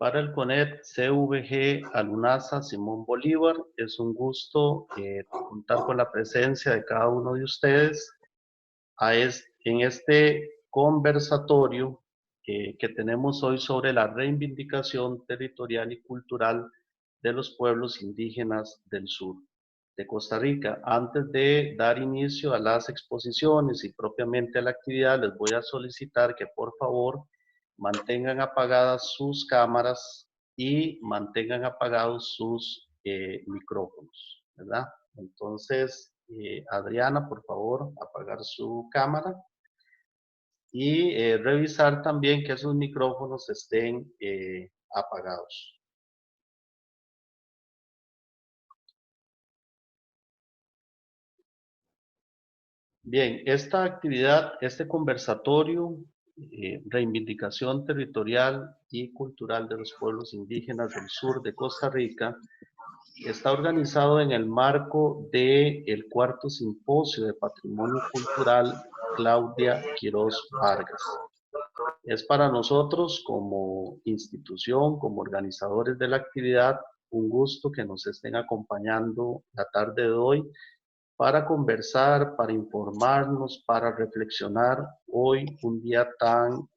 Para el CONET CVG Alunaza Simón Bolívar, es un gusto contar con la presencia de cada uno de ustedes en este conversatorio que tenemos hoy sobre la reivindicación territorial y cultural de los pueblos indígenas del sur de Costa Rica. Antes de dar inicio a las exposiciones y propiamente a la actividad, les voy a solicitar que por favor mantengan apagadas sus cámaras y mantengan apagados sus micrófonos, ¿verdad? Entonces, Adriana, por favor, apagar su cámara y revisar también que esos micrófonos estén apagados. Bien, esta actividad, este conversatorio, reivindicación territorial y cultural de los pueblos indígenas del sur de Costa Rica, está organizado en el marco del cuarto simposio de patrimonio cultural Claudia Quiroz Vargas. Es para nosotros como institución, como organizadores de la actividad, un gusto que nos estén acompañando la tarde de hoy para conversar, para informarnos, para reflexionar hoy, un día con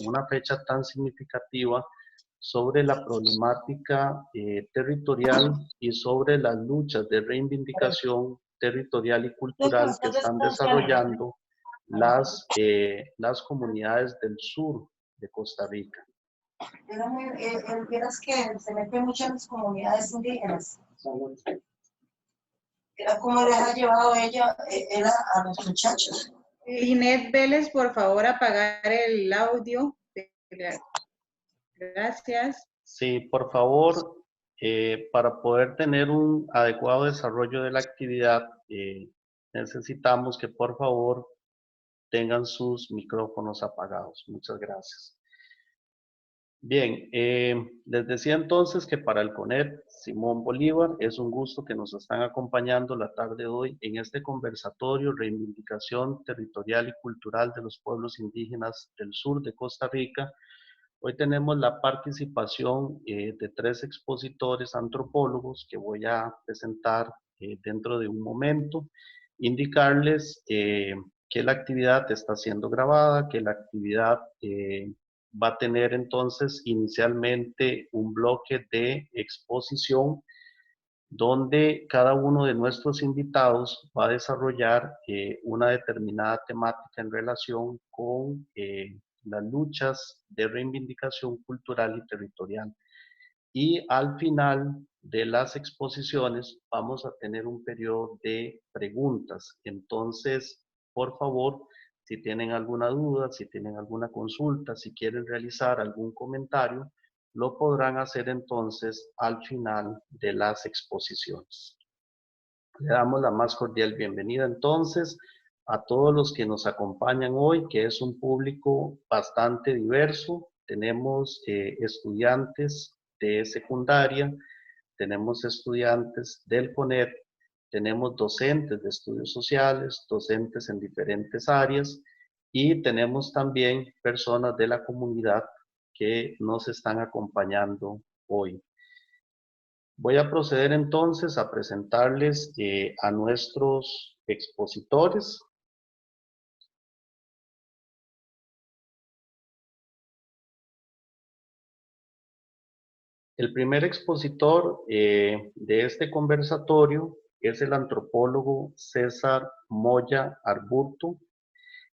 una fecha tan significativa sobre la problemática territorial y sobre las luchas de reivindicación territorial y cultural que están desarrollando las comunidades del sur de Costa Rica. Vieras que se meten muchas comunidades indígenas. Era como les ha llevado ella a los muchachos. Inés Vélez, por favor, apagar el audio. Gracias. Sí, por favor, para poder tener un adecuado desarrollo de la actividad, necesitamos que por favor tengan sus micrófonos apagados. Muchas gracias. Bien, les decía entonces que para el CONET Simón Bolívar es un gusto que nos están acompañando la tarde de hoy en este conversatorio Reivindicación Territorial y Cultural de los Pueblos Indígenas del Sur de Costa Rica. Hoy tenemos la participación de 3 expositores antropólogos que voy a presentar dentro de un momento. Indicarles que la actividad está siendo grabada, que la actividad va a tener entonces inicialmente un bloque de exposición donde cada uno de nuestros invitados va a desarrollar una determinada temática en relación con las luchas de reivindicación cultural y territorial. Y al final de las exposiciones vamos a tener un periodo de preguntas. Entonces, por favor, si tienen alguna duda, si tienen alguna consulta, si quieren realizar algún comentario, lo podrán hacer entonces al final de las exposiciones. Le damos la más cordial bienvenida entonces a todos los que nos acompañan hoy, que es un público bastante diverso. Tenemos estudiantes de secundaria, tenemos estudiantes del CONET, tenemos docentes de estudios sociales, docentes en diferentes áreas y tenemos también personas de la comunidad que nos están acompañando hoy. Voy a proceder entonces a presentarles a nuestros expositores. El primer expositor de este conversatorio es el antropólogo César Moya Arburto.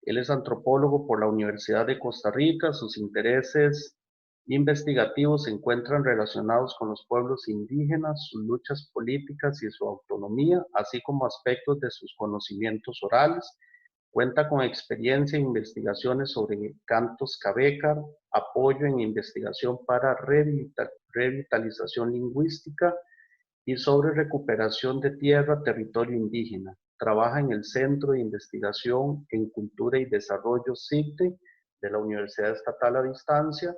Él es antropólogo por la Universidad de Costa Rica. Sus intereses investigativos se encuentran relacionados con los pueblos indígenas, sus luchas políticas y su autonomía, así como aspectos de sus conocimientos orales. Cuenta con experiencia en investigaciones sobre cantos cabécar, apoyo en investigación para revitalización lingüística y sobre recuperación de tierra, territorio indígena. Trabaja en el Centro de Investigación en Cultura y Desarrollo CICTE de la Universidad Estatal a Distancia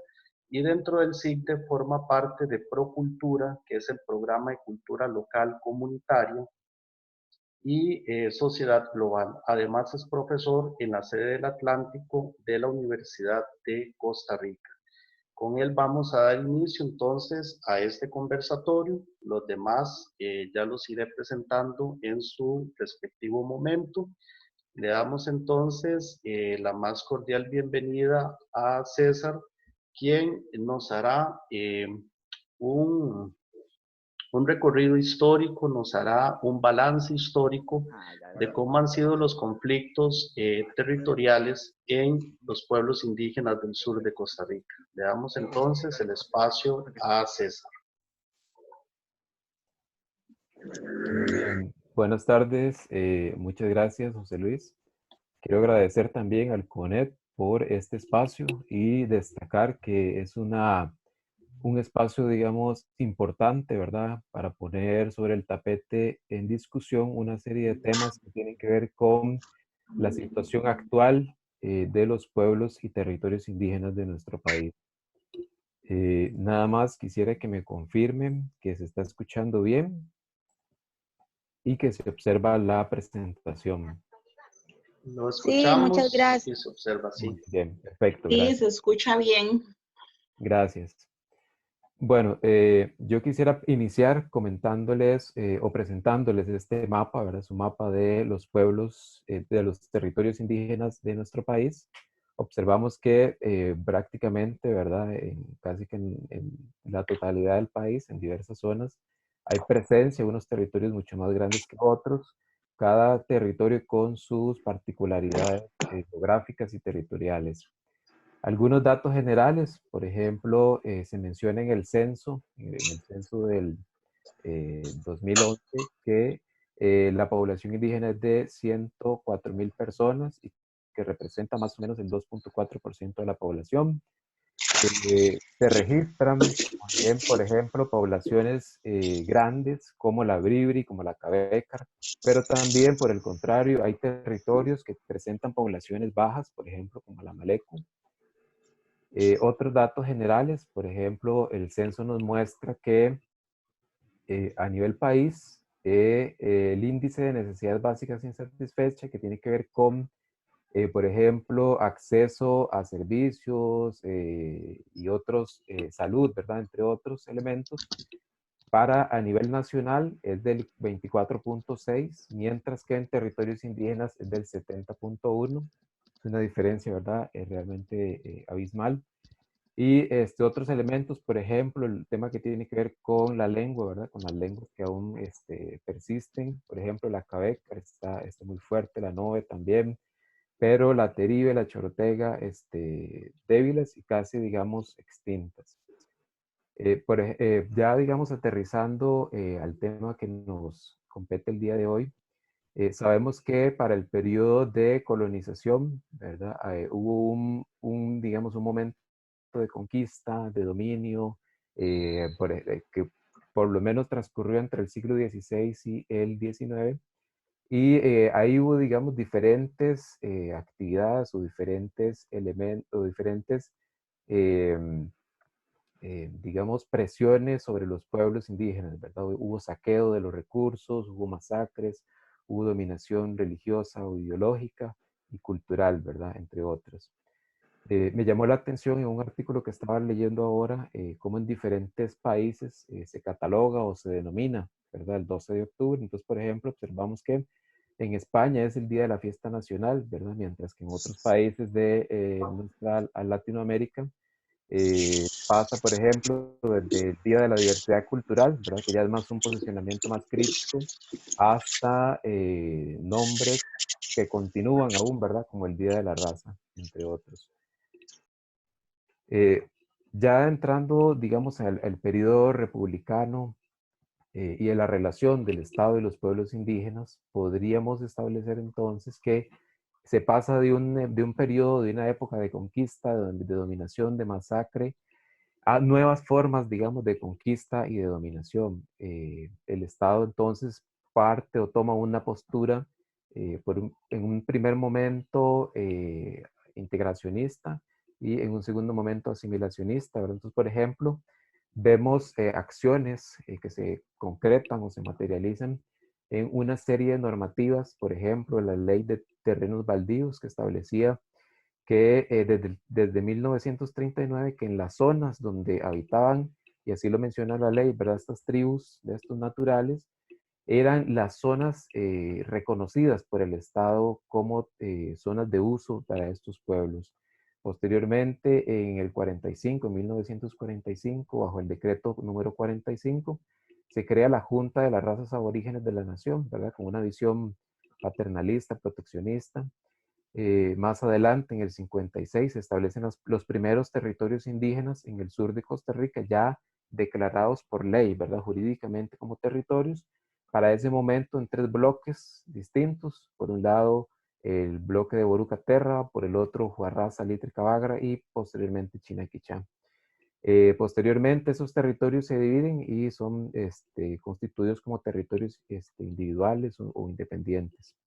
y dentro del CICTE forma parte de Procultura, que es el programa de cultura local comunitaria y Sociedad Global. Además es profesor en la sede del Atlántico de la Universidad de Costa Rica. Con él vamos a dar inicio entonces a este conversatorio. Los demás ya los iré presentando en su respectivo momento. Le damos entonces la más cordial bienvenida a César, quien nos hará un, un recorrido histórico, nos hará un balance histórico de cómo han sido los conflictos territoriales en los pueblos indígenas del sur de Costa Rica. Le damos entonces el espacio a César. Muy bien. Buenas tardes. Muchas gracias, José Luis. Quiero agradecer también al CONET por este espacio y destacar que es un espacio, digamos, importante, ¿verdad? Para poner sobre el tapete en discusión una serie de temas que tienen que ver con la situación actual de los pueblos y territorios indígenas de nuestro país. Nada más quisiera que me confirmen que se está escuchando bien y que se observa la presentación. Lo Sí, muchas escuchamos gracias. y se observa así. Muy bien, perfecto, Sí, gracias. se escucha bien. Gracias. Bueno, yo quisiera iniciar comentándoles o presentándoles este mapa, ¿verdad? Es un mapa de los pueblos, de los territorios indígenas de nuestro país. Observamos que prácticamente, ¿verdad? Casi que en la totalidad del país, en diversas zonas, hay presencia de unos territorios mucho más grandes que otros, cada territorio con sus particularidades geográficas y territoriales. Algunos datos generales, por ejemplo, se menciona en el censo del 2011, que la población indígena es de 104.000 personas y que representa más o menos el 2.4% de la población. Se registran también, por ejemplo, poblaciones grandes como la Bribri, como la Cabecar, pero también, por el contrario, hay territorios que presentan poblaciones bajas, por ejemplo, como la Maleco. Otros datos generales, por ejemplo, el censo nos muestra que a nivel país, el índice de necesidades básicas insatisfechas, que tiene que ver con, por ejemplo, acceso a servicios y otros, salud, ¿verdad? Entre otros elementos, para a nivel nacional es del 24.6, mientras que en territorios indígenas es del 70.1. Es una diferencia, ¿verdad? Realmente abismal. Y otros elementos, por ejemplo, el tema que tiene que ver con la lengua, ¿verdad? Con las lenguas que aún persisten. Por ejemplo, la Cabeca está muy fuerte, la Nove también, pero la Teribe, la Chorotega, débiles y casi, digamos, extintas. Ya, digamos, aterrizando al tema que nos compete el día de hoy, sabemos que para el periodo de colonización, ¿verdad? Hubo digamos, un momento de conquista, de dominio, que por lo menos transcurrió entre el siglo XVI y el XIX. Y ahí hubo, digamos, diferentes actividades o diferentes elementos, o diferentes, em, digamos, presiones sobre los pueblos indígenas, ¿verdad? Hubo saqueo de los recursos, hubo masacres, hubo dominación religiosa o ideológica y cultural, ¿verdad? Entre otros. Me llamó la atención en un artículo que estaba leyendo ahora, cómo en diferentes países se cataloga o se denomina, ¿verdad? El 12 de octubre. Entonces, por ejemplo, observamos que en España es el Día de la Fiesta Nacional, ¿verdad? Mientras que en otros países de nuestra Latinoamérica pasa, por ejemplo, desde el Día de la Diversidad Cultural, ¿verdad? Que ya es más un posicionamiento más crítico, hasta nombres que continúan aún, ¿verdad? Como el Día de la Raza, entre otros. Eh, ya entrando, digamos, al periodo republicano y en la relación del Estado y los pueblos indígenas, podríamos establecer entonces que se pasa de un periodo, de una época de conquista, de dominación, de masacre, a nuevas formas, digamos, de conquista y de dominación. El Estado entonces parte o toma una postura en un primer momento integracionista y en un segundo momento asimilacionista, ¿verdad? Entonces, por ejemplo, vemos acciones que se concretan o se materializan en una serie de normativas, por ejemplo, la ley de terrenos baldíos que establecía que desde 1939, que en las zonas donde habitaban, y así lo menciona la ley, ¿verdad? Estas tribus de estos naturales, eran las zonas reconocidas por el Estado como zonas de uso para estos pueblos. Posteriormente, en el 45, en 1945, bajo el decreto número 45, se crea la Junta de las Razas Aborígenes de la Nación, ¿verdad? Con una visión paternalista, proteccionista. Más adelante, en el 56, se establecen los primeros territorios indígenas en el sur de Costa Rica, ya declarados por ley, ¿verdad? Jurídicamente como territorios. Para ese momento, en 3 bloques distintos. Por un lado, el bloque de Borucaterra, por el otro, Juarrá, Salitre, Cabagra y posteriormente Chinaquichá. Posteriormente, esos territorios se dividen y son constituidos como territorios individuales o independientes.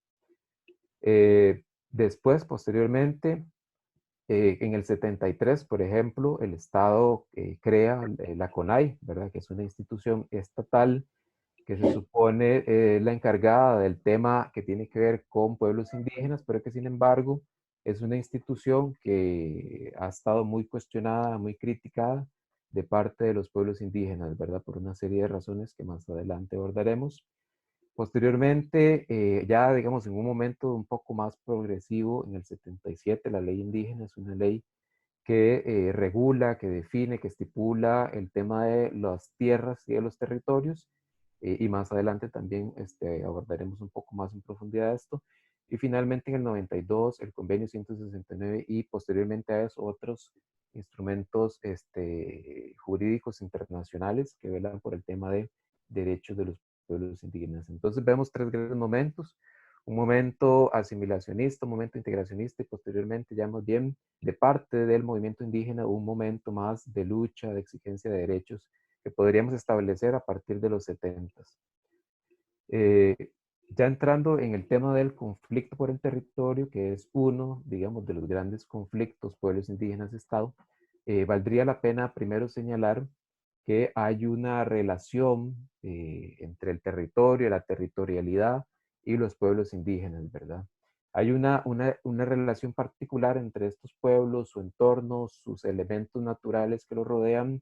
Después, posteriormente, en el 73, por ejemplo, el Estado crea la CONAI, ¿verdad? Que es una institución estatal que se supone la encargada del tema que tiene que ver con pueblos indígenas, pero que sin embargo es una institución que ha estado muy cuestionada, muy criticada de parte de los pueblos indígenas, ¿verdad? Por una serie de razones que más adelante abordaremos. Posteriormente, ya digamos en un momento un poco más progresivo, en el 77, la ley indígena es una ley que regula, que define, que estipula el tema de las tierras y de los territorios, y más adelante también abordaremos un poco más en profundidad esto. Y finalmente en el 92, el convenio 169 y posteriormente a eso otros instrumentos jurídicos internacionales que velan por el tema de derechos de los pueblos indígenas. Entonces vemos 3 grandes momentos: un momento asimilacionista, un momento integracionista y posteriormente ya más bien de parte del movimiento indígena un momento más de lucha, de exigencia de derechos que podríamos establecer a partir de los 70. Ya entrando en el tema del conflicto por el territorio, que es uno, digamos, de los grandes conflictos pueblos indígenas-Estado, valdría la pena primero señalar que hay una relación entre el territorio, la territorialidad y los pueblos indígenas, ¿verdad? Hay una relación particular entre estos pueblos, su entorno, sus elementos naturales que los rodean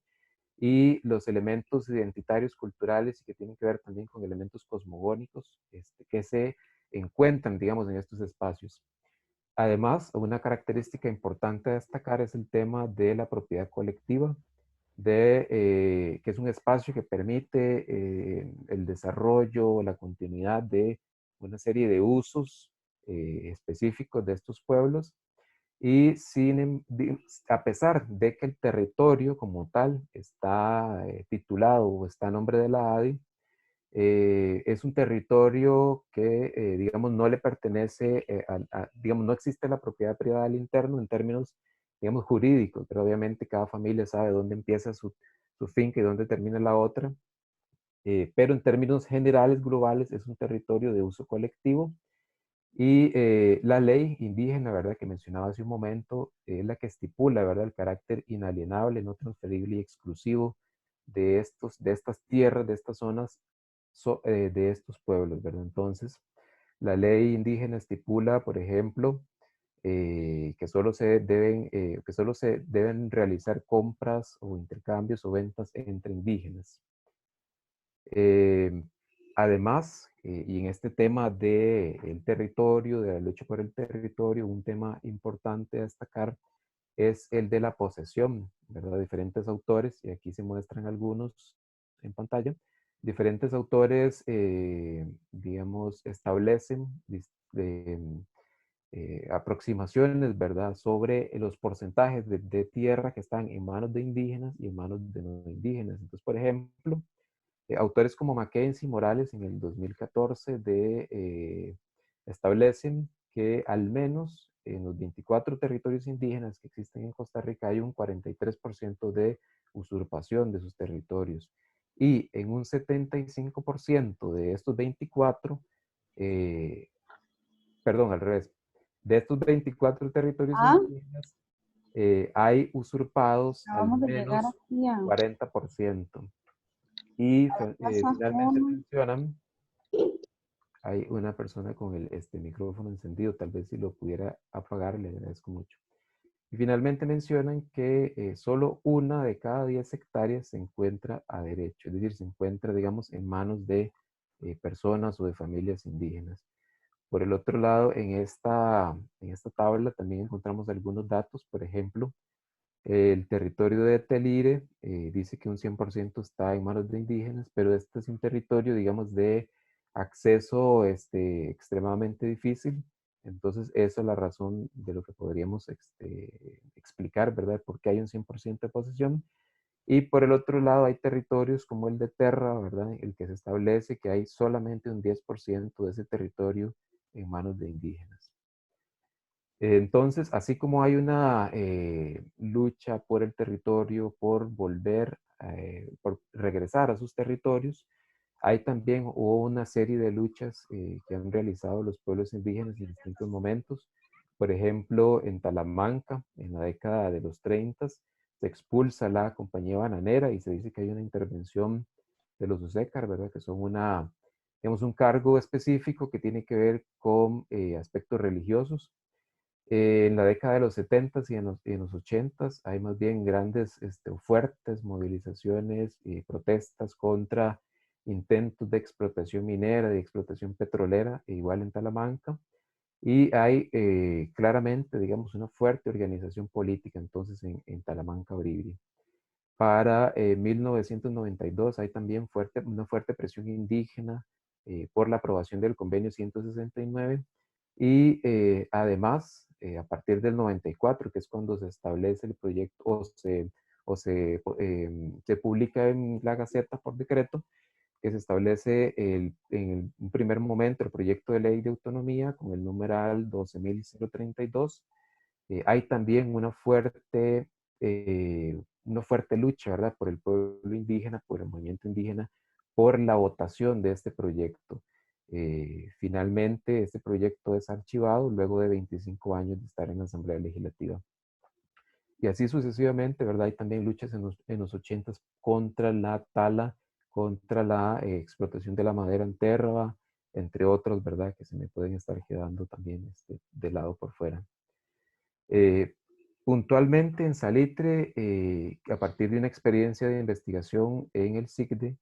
y los elementos identitarios, culturales y que tienen que ver también con elementos cosmogónicos que se encuentran, digamos, en estos espacios. Además, una característica importante a destacar es el tema de la propiedad colectiva, que es un espacio que permite el desarrollo, la continuidad de una serie de usos específicos de estos pueblos. Y a pesar de que el territorio como tal está titulado o está a nombre de la ADI, es un territorio que, digamos, no le pertenece, digamos, no existe la propiedad privada del interno en términos, digamos, jurídicos, pero obviamente cada familia sabe dónde empieza su finca y dónde termina la otra. Pero en términos generales, globales, es un territorio de uso colectivo. Y la ley indígena, ¿verdad?, que mencionaba hace un momento, es la que estipula, ¿verdad?, el carácter inalienable, no transferible y exclusivo de estas tierras, de estas zonas, de estos pueblos, ¿verdad? Entonces, la ley indígena estipula, por ejemplo, que solo se deben realizar compras o intercambios o ventas entre indígenas. Además, y en este tema del territorio, de la lucha por el territorio, un tema importante a destacar es el de la posesión, ¿verdad? Diferentes autores, y aquí se muestran algunos en pantalla, diferentes autores, digamos, establecen aproximaciones, ¿verdad?, sobre los porcentajes de tierra que están en manos de indígenas y en manos de no indígenas. Entonces, por ejemplo, autores como Mackenzie Morales en el 2014 establecen que al menos en los 24 territorios indígenas que existen en Costa Rica hay un 43% de usurpación de sus territorios. Y en un 75% de estos 24, perdón, al revés, de estos 24 territorios indígenas hay usurpados al Acabamos de llegar menos aquí a 40%. Y Plaza finalmente Home. mencionan, hay una persona con el micrófono encendido, tal vez si lo pudiera apagar, le agradezco mucho. Y finalmente mencionan que solo 1 de cada 10 hectáreas se encuentra a derecho, es decir, se encuentra, digamos, en manos de personas o de familias indígenas. Por el otro lado, en esta tabla también encontramos algunos datos. Por ejemplo, el territorio de Telire dice que un 100% está en manos de indígenas, pero este es un territorio, digamos, de acceso extremadamente difícil. Entonces, esa es la razón de lo que podríamos explicar, ¿verdad? Por qué hay un 100% de posesión. Y por el otro lado, hay territorios como el de Terra, ¿verdad? El que se establece que hay solamente un 10% de ese territorio en manos de indígenas. Entonces, así como hay una lucha por el territorio, por volver, por regresar a sus territorios, hay también hubo una serie de luchas que han realizado los pueblos indígenas en distintos momentos. Por ejemplo, en Talamanca, en la década de los 30, se expulsa la compañía bananera y se dice que hay una intervención de los USECAR, ¿verdad? Que son digamos, un cargo específico que tiene que ver con aspectos religiosos. En la década de los 70 y en los 80 hay más bien grandes, fuertes movilizaciones y protestas contra intentos de explotación minera y explotación petrolera, igual en Talamanca. Y hay claramente, digamos, una fuerte organización política entonces en Talamanca, Bribri. Para 1992 hay también una fuerte presión indígena por la aprobación del convenio 169 y además, a partir del 94, que es cuando se establece el proyecto se publica en la Gaceta por decreto, que se establece en un primer momento el proyecto de ley de autonomía con el numeral 12.032. Hay también una fuerte lucha, ¿verdad?, por el pueblo indígena, por el movimiento indígena, por la votación de este proyecto. Finalmente, este proyecto es archivado luego de 25 años de estar en la Asamblea Legislativa. Y así sucesivamente, ¿verdad? Hay también luchas en los 80 contra la tala, contra la explotación de la madera en Terra, entre otros, ¿verdad?, que se me pueden estar quedando también de lado por fuera. Eh, Puntualmente en Salitre, a partir de una experiencia de investigación en el SICDE,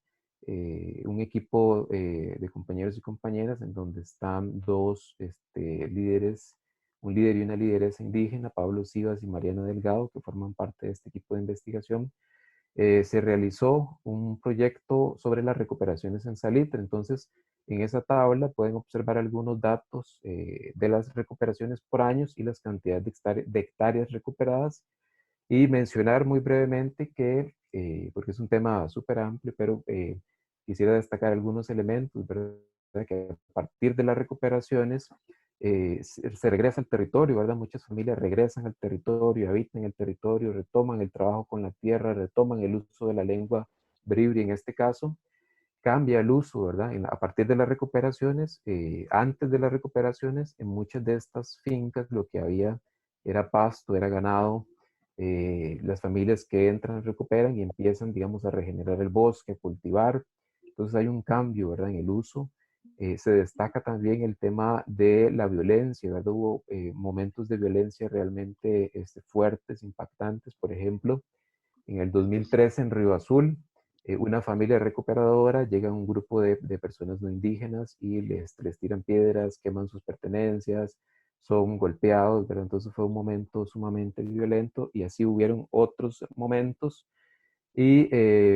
un equipo de compañeros y compañeras en donde están dos líderes, un líder y una lideresa indígena, Pablo Sivas y Mariana Delgado, que forman parte de este equipo de investigación. Se realizó un proyecto sobre las recuperaciones en Salitre. Entonces, en esa tabla pueden observar algunos datos de las recuperaciones por años y las cantidades de hectáreas recuperadas, y mencionar muy brevemente que, porque es un tema súper amplio, pero quisiera destacar algunos elementos, ¿verdad? Que a partir de las recuperaciones se regresa al territorio, ¿verdad? Muchas familias regresan al territorio, habitan el territorio, retoman el trabajo con la tierra, retoman el uso de la lengua bribri en este caso, cambia el uso, ¿verdad? A partir de las recuperaciones, antes de las recuperaciones, en muchas de estas fincas lo que había era pasto, era ganado. Las familias que entran recuperan y empiezan, digamos, a regenerar el bosque, a cultivar. Entonces hay un cambio, ¿verdad?, en el uso. Se destaca también el tema de la violencia, ¿verdad? Hubo momentos de violencia realmente fuertes, impactantes. Por ejemplo, en el 2013 en Río Azul, una familia recuperadora llega a un grupo de personas no indígenas y les tiran piedras, queman sus pertenencias, son golpeados, ¿verdad? Entonces fue un momento sumamente violento, y así hubieron otros momentos. Y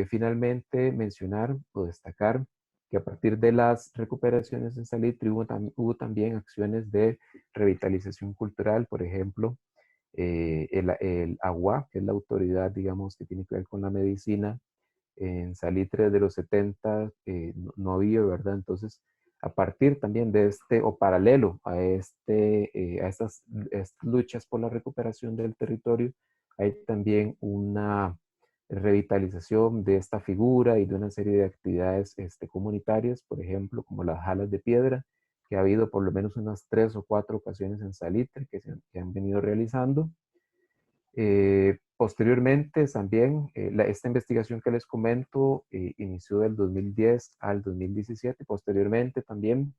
finalmente mencionar o destacar que a partir de las recuperaciones en Salitre hubo también acciones de revitalización cultural. Por ejemplo, el AGUA, que es la autoridad, digamos, que tiene que ver con la medicina, en Salitre de los 70 no había, ¿verdad? Entonces, a partir también de o paralelo a estas luchas por la recuperación del territorio, hay también una revitalización de esta figura y de una serie de actividades comunitarias, por ejemplo, como las jalas de piedra, que ha habido por lo menos unas 3 o 4 ocasiones en Salitre que han venido realizando. Posteriormente también, esta investigación que les comento inició del 2010 al 2017. Posteriormente también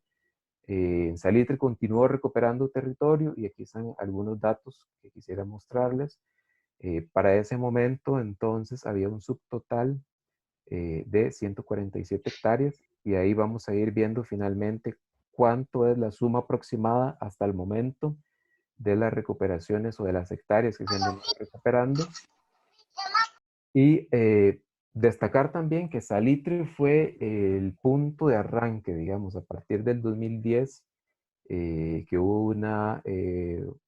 En Salitre continuó recuperando territorio y aquí están algunos datos que quisiera mostrarles. Para ese momento, entonces, había un subtotal de 147 hectáreas y ahí vamos a ir viendo finalmente cuánto es la suma aproximada hasta el momento de las recuperaciones o de las hectáreas que se han venido recuperando. Y destacar también que Salitre fue el punto de arranque, digamos, a partir del 2010, que hubo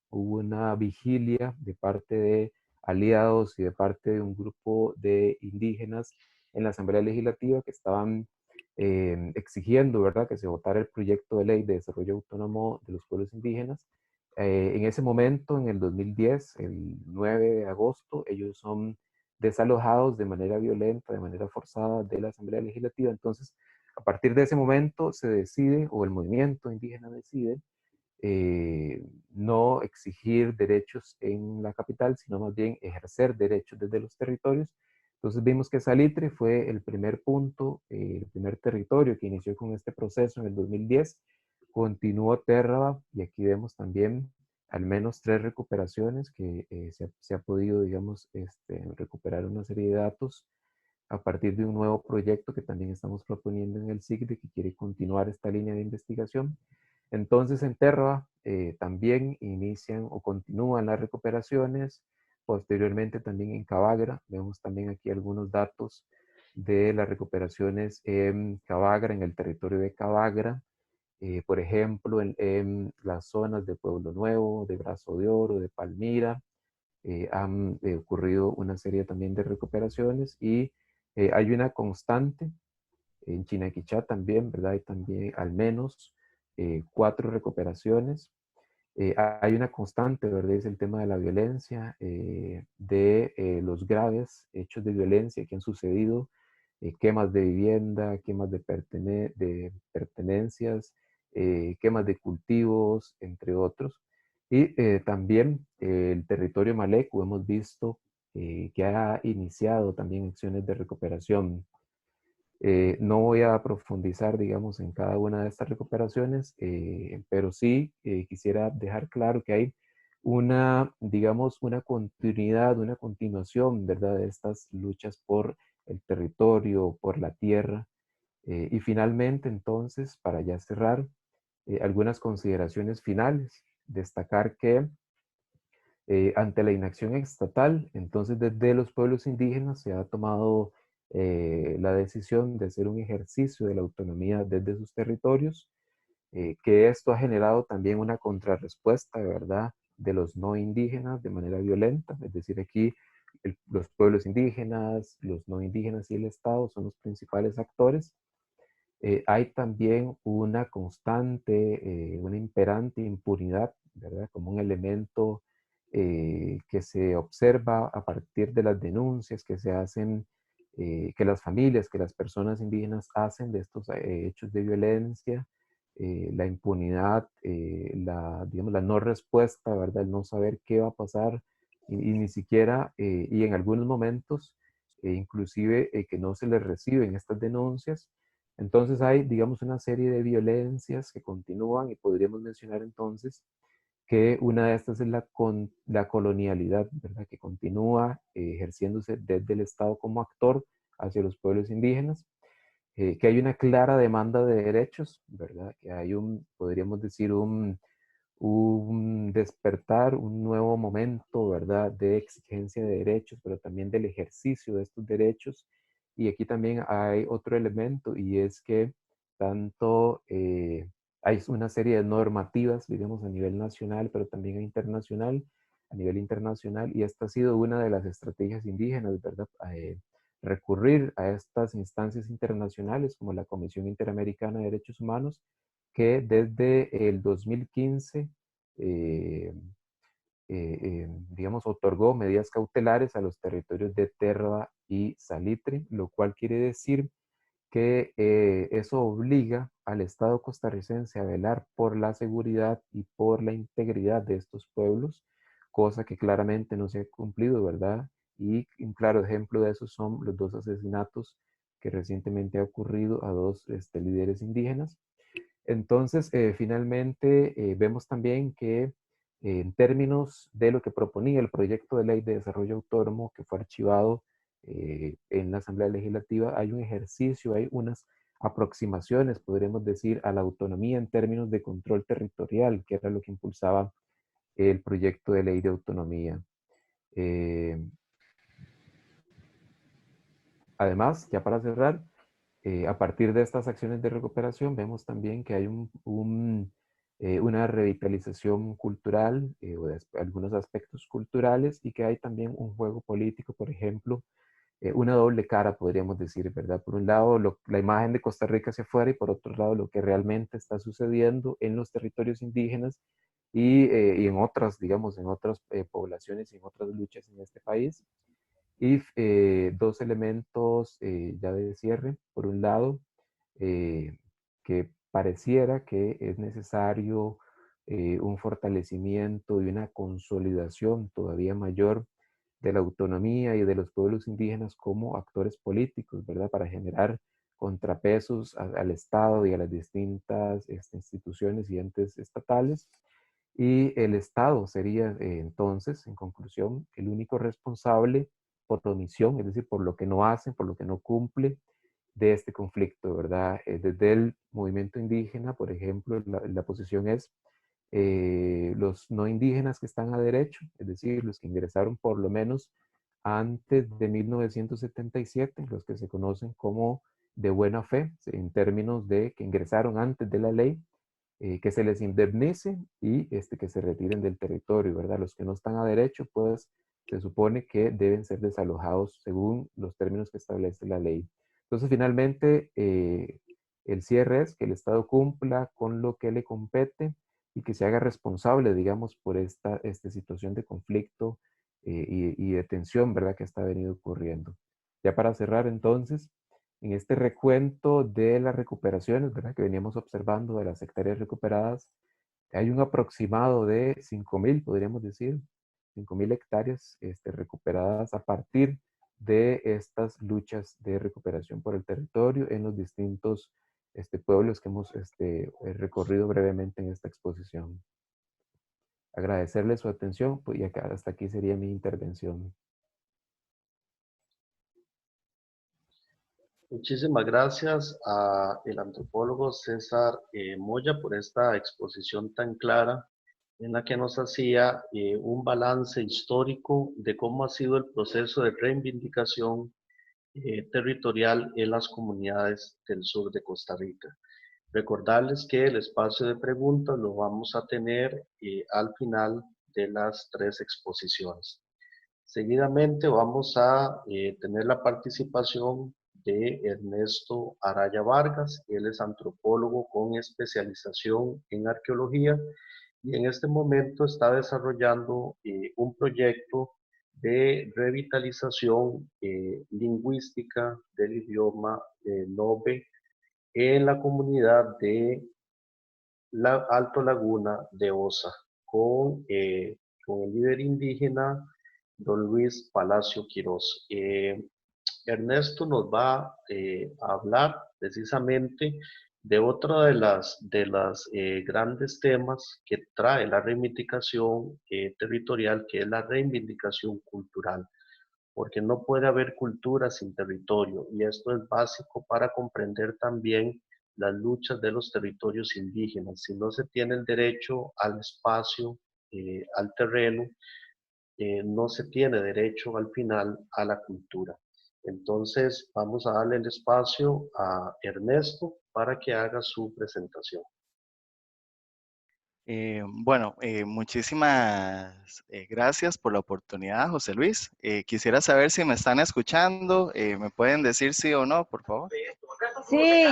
una vigilia de parte de aliados y de parte de un grupo de indígenas en la Asamblea Legislativa que estaban exigiendo, ¿verdad?, que se votara el proyecto de ley de desarrollo autónomo de los pueblos indígenas. En ese momento, en el 2010, el 9 de agosto, ellos son desalojados de manera violenta, de manera forzada de la Asamblea Legislativa. Entonces, a partir de ese momento se decide, o el movimiento indígena decide, no exigir derechos en la capital, sino más bien ejercer derechos desde los territorios. Entonces vimos que Salitre fue el primer punto, el primer territorio que inició con este proceso en el 2010. Continuó Térraba y aquí vemos también al menos 3 recuperaciones que se ha podido, digamos, recuperar una serie de datos a partir de un nuevo proyecto que también estamos proponiendo en el SIGDE que quiere continuar esta línea de investigación. Entonces en Terra también inician o continúan las recuperaciones, posteriormente también en Cabagra, vemos también aquí algunos datos de las recuperaciones en Cabagra, en el territorio de Cabagra, por ejemplo, en las zonas de Pueblo Nuevo, de Brazo de Oro, de Palmira, han ocurrido una serie también de recuperaciones y hay una constante en Chinaquichá también, ¿verdad? Hay también al menos 4 recuperaciones. Hay una constante, ¿verdad? Es el tema de la violencia, de los graves hechos de violencia que han sucedido, quemas de vivienda, quemas de pertenencias, quemas de cultivos, entre otros. Y también el territorio maleco hemos visto que ha iniciado también acciones de recuperación. No voy a profundizar, digamos, en cada una de estas recuperaciones, pero sí quisiera dejar claro que hay una, digamos, una continuidad, una continuación, ¿verdad?, de estas luchas por el territorio, por la tierra. Y finalmente, entonces, para ya cerrar, algunas consideraciones finales. Destacar que ante la inacción estatal, entonces desde los pueblos indígenas se ha tomado la decisión de hacer un ejercicio de la autonomía desde sus territorios, que esto ha generado también una contrarrespuesta, ¿verdad?, de los no indígenas de manera violenta, es decir, aquí los pueblos indígenas, los no indígenas y el Estado son los principales actores. Hay también una constante, una imperante impunidad, ¿verdad?, como un elemento que se observa a partir de las denuncias que se hacen, que las familias, que las personas indígenas hacen de estos hechos de violencia, la impunidad, digamos, la no respuesta, ¿verdad?, el no saber qué va a pasar y ni siquiera, y en algunos momentos, inclusive que no se les reciben estas denuncias. Entonces hay, digamos, una serie de violencias que continúan y podríamos mencionar entonces que una de estas es la colonialidad, ¿verdad?, que continúa ejerciéndose desde el Estado como actor hacia los pueblos indígenas, que hay una clara demanda de derechos, ¿verdad?, que hay podríamos decir, un despertar, un nuevo momento, ¿verdad?, de exigencia de derechos, pero también del ejercicio de estos derechos. Y aquí también hay otro elemento y es que tanto hay una serie de normativas, digamos, a nivel nacional, pero también internacional, a nivel internacional, y esta ha sido una de las estrategias indígenas, ¿verdad?, recurrir a estas instancias internacionales como la Comisión Interamericana de Derechos Humanos, que desde el 2015, eh, digamos, otorgó medidas cautelares a los territorios de Terra y Salitre, lo cual quiere decir que eso obliga al Estado costarricense a velar por la seguridad y por la integridad de estos pueblos, cosa que claramente no se ha cumplido, ¿verdad? Y un claro ejemplo de eso son los 2 asesinatos que recientemente ha ocurrido a 2 líderes indígenas. Entonces, finalmente, vemos también que en términos de lo que proponía el proyecto de ley de desarrollo autónomo que fue archivado en la Asamblea Legislativa, hay un ejercicio, hay unas aproximaciones, podríamos decir, a la autonomía en términos de control territorial, que era lo que impulsaba el proyecto de ley de autonomía. Además, ya para cerrar, a partir de estas acciones de recuperación, vemos también que hay una revitalización cultural o de algunos aspectos culturales y que hay también un juego político, por ejemplo, una doble cara, podríamos decir, ¿verdad? Por un lado, la imagen de Costa Rica hacia afuera y por otro lado, lo que realmente está sucediendo en los territorios indígenas y en otras, digamos, en otras poblaciones y en otras luchas en este país. Y dos elementos ya de cierre. Por un lado, que pareciera que es necesario un fortalecimiento y una consolidación todavía mayor de la autonomía y de los pueblos indígenas como actores políticos, ¿verdad? Para generar contrapesos al Estado y a las distintas instituciones y entes estatales. Y el Estado sería entonces, en conclusión, el único responsable por omisión, es decir, por lo que no hacen, por lo que no cumple de este conflicto, ¿verdad? Desde el movimiento indígena, por ejemplo, la posición es los no indígenas que están a derecho, es decir, los que ingresaron por lo menos antes de 1977, los que se conocen como de buena fe, en términos de que ingresaron antes de la ley, que se les indemnice y que se retiren del territorio, ¿verdad? Los que no están a derecho, pues se supone que deben ser desalojados según los términos que establece la ley. Entonces, finalmente, el cierre es que el Estado cumpla con lo que le compete y que se haga responsable, digamos, por esta situación de conflicto y de tensión, ¿verdad?, que está venido ocurriendo. Ya para cerrar, entonces, en este recuento de las recuperaciones, ¿verdad?, que veníamos observando de las hectáreas recuperadas, hay un aproximado de 5.000, podríamos decir, 5.000 hectáreas recuperadas a partir de estas luchas de recuperación por el territorio en los distintos pueblos que hemos recorrido brevemente en esta exposición. Agradecerle su atención y hasta aquí sería mi intervención. Muchísimas gracias al antropólogo César Moya por esta exposición tan clara en la que nos hacía un balance histórico de cómo ha sido el proceso de reivindicación territorial en las comunidades del sur de Costa Rica. Recordarles que el espacio de preguntas lo vamos a tener al final de las 3 exposiciones. Seguidamente vamos a tener la participación de Ernesto Araya Vargas. Él es antropólogo con especialización en arqueología y en este momento está desarrollando un proyecto de revitalización lingüística del idioma Nobe en la comunidad de Alto Laguna de Osa, con el líder indígena don Luis Palacio Quirós. Ernesto nos va a hablar precisamente de otro de las grandes temas que trae la reivindicación territorial, que es la reivindicación cultural, porque no puede haber cultura sin territorio, y esto es básico para comprender también las luchas de los territorios indígenas. Si no se tiene el derecho al espacio, al terreno, no se tiene derecho al final a la cultura. Entonces vamos a darle el espacio a Ernesto para que haga su presentación. Muchísimas gracias por la oportunidad, José Luis. Quisiera saber si me están escuchando. ¿Me pueden decir sí o no, por favor? Sí,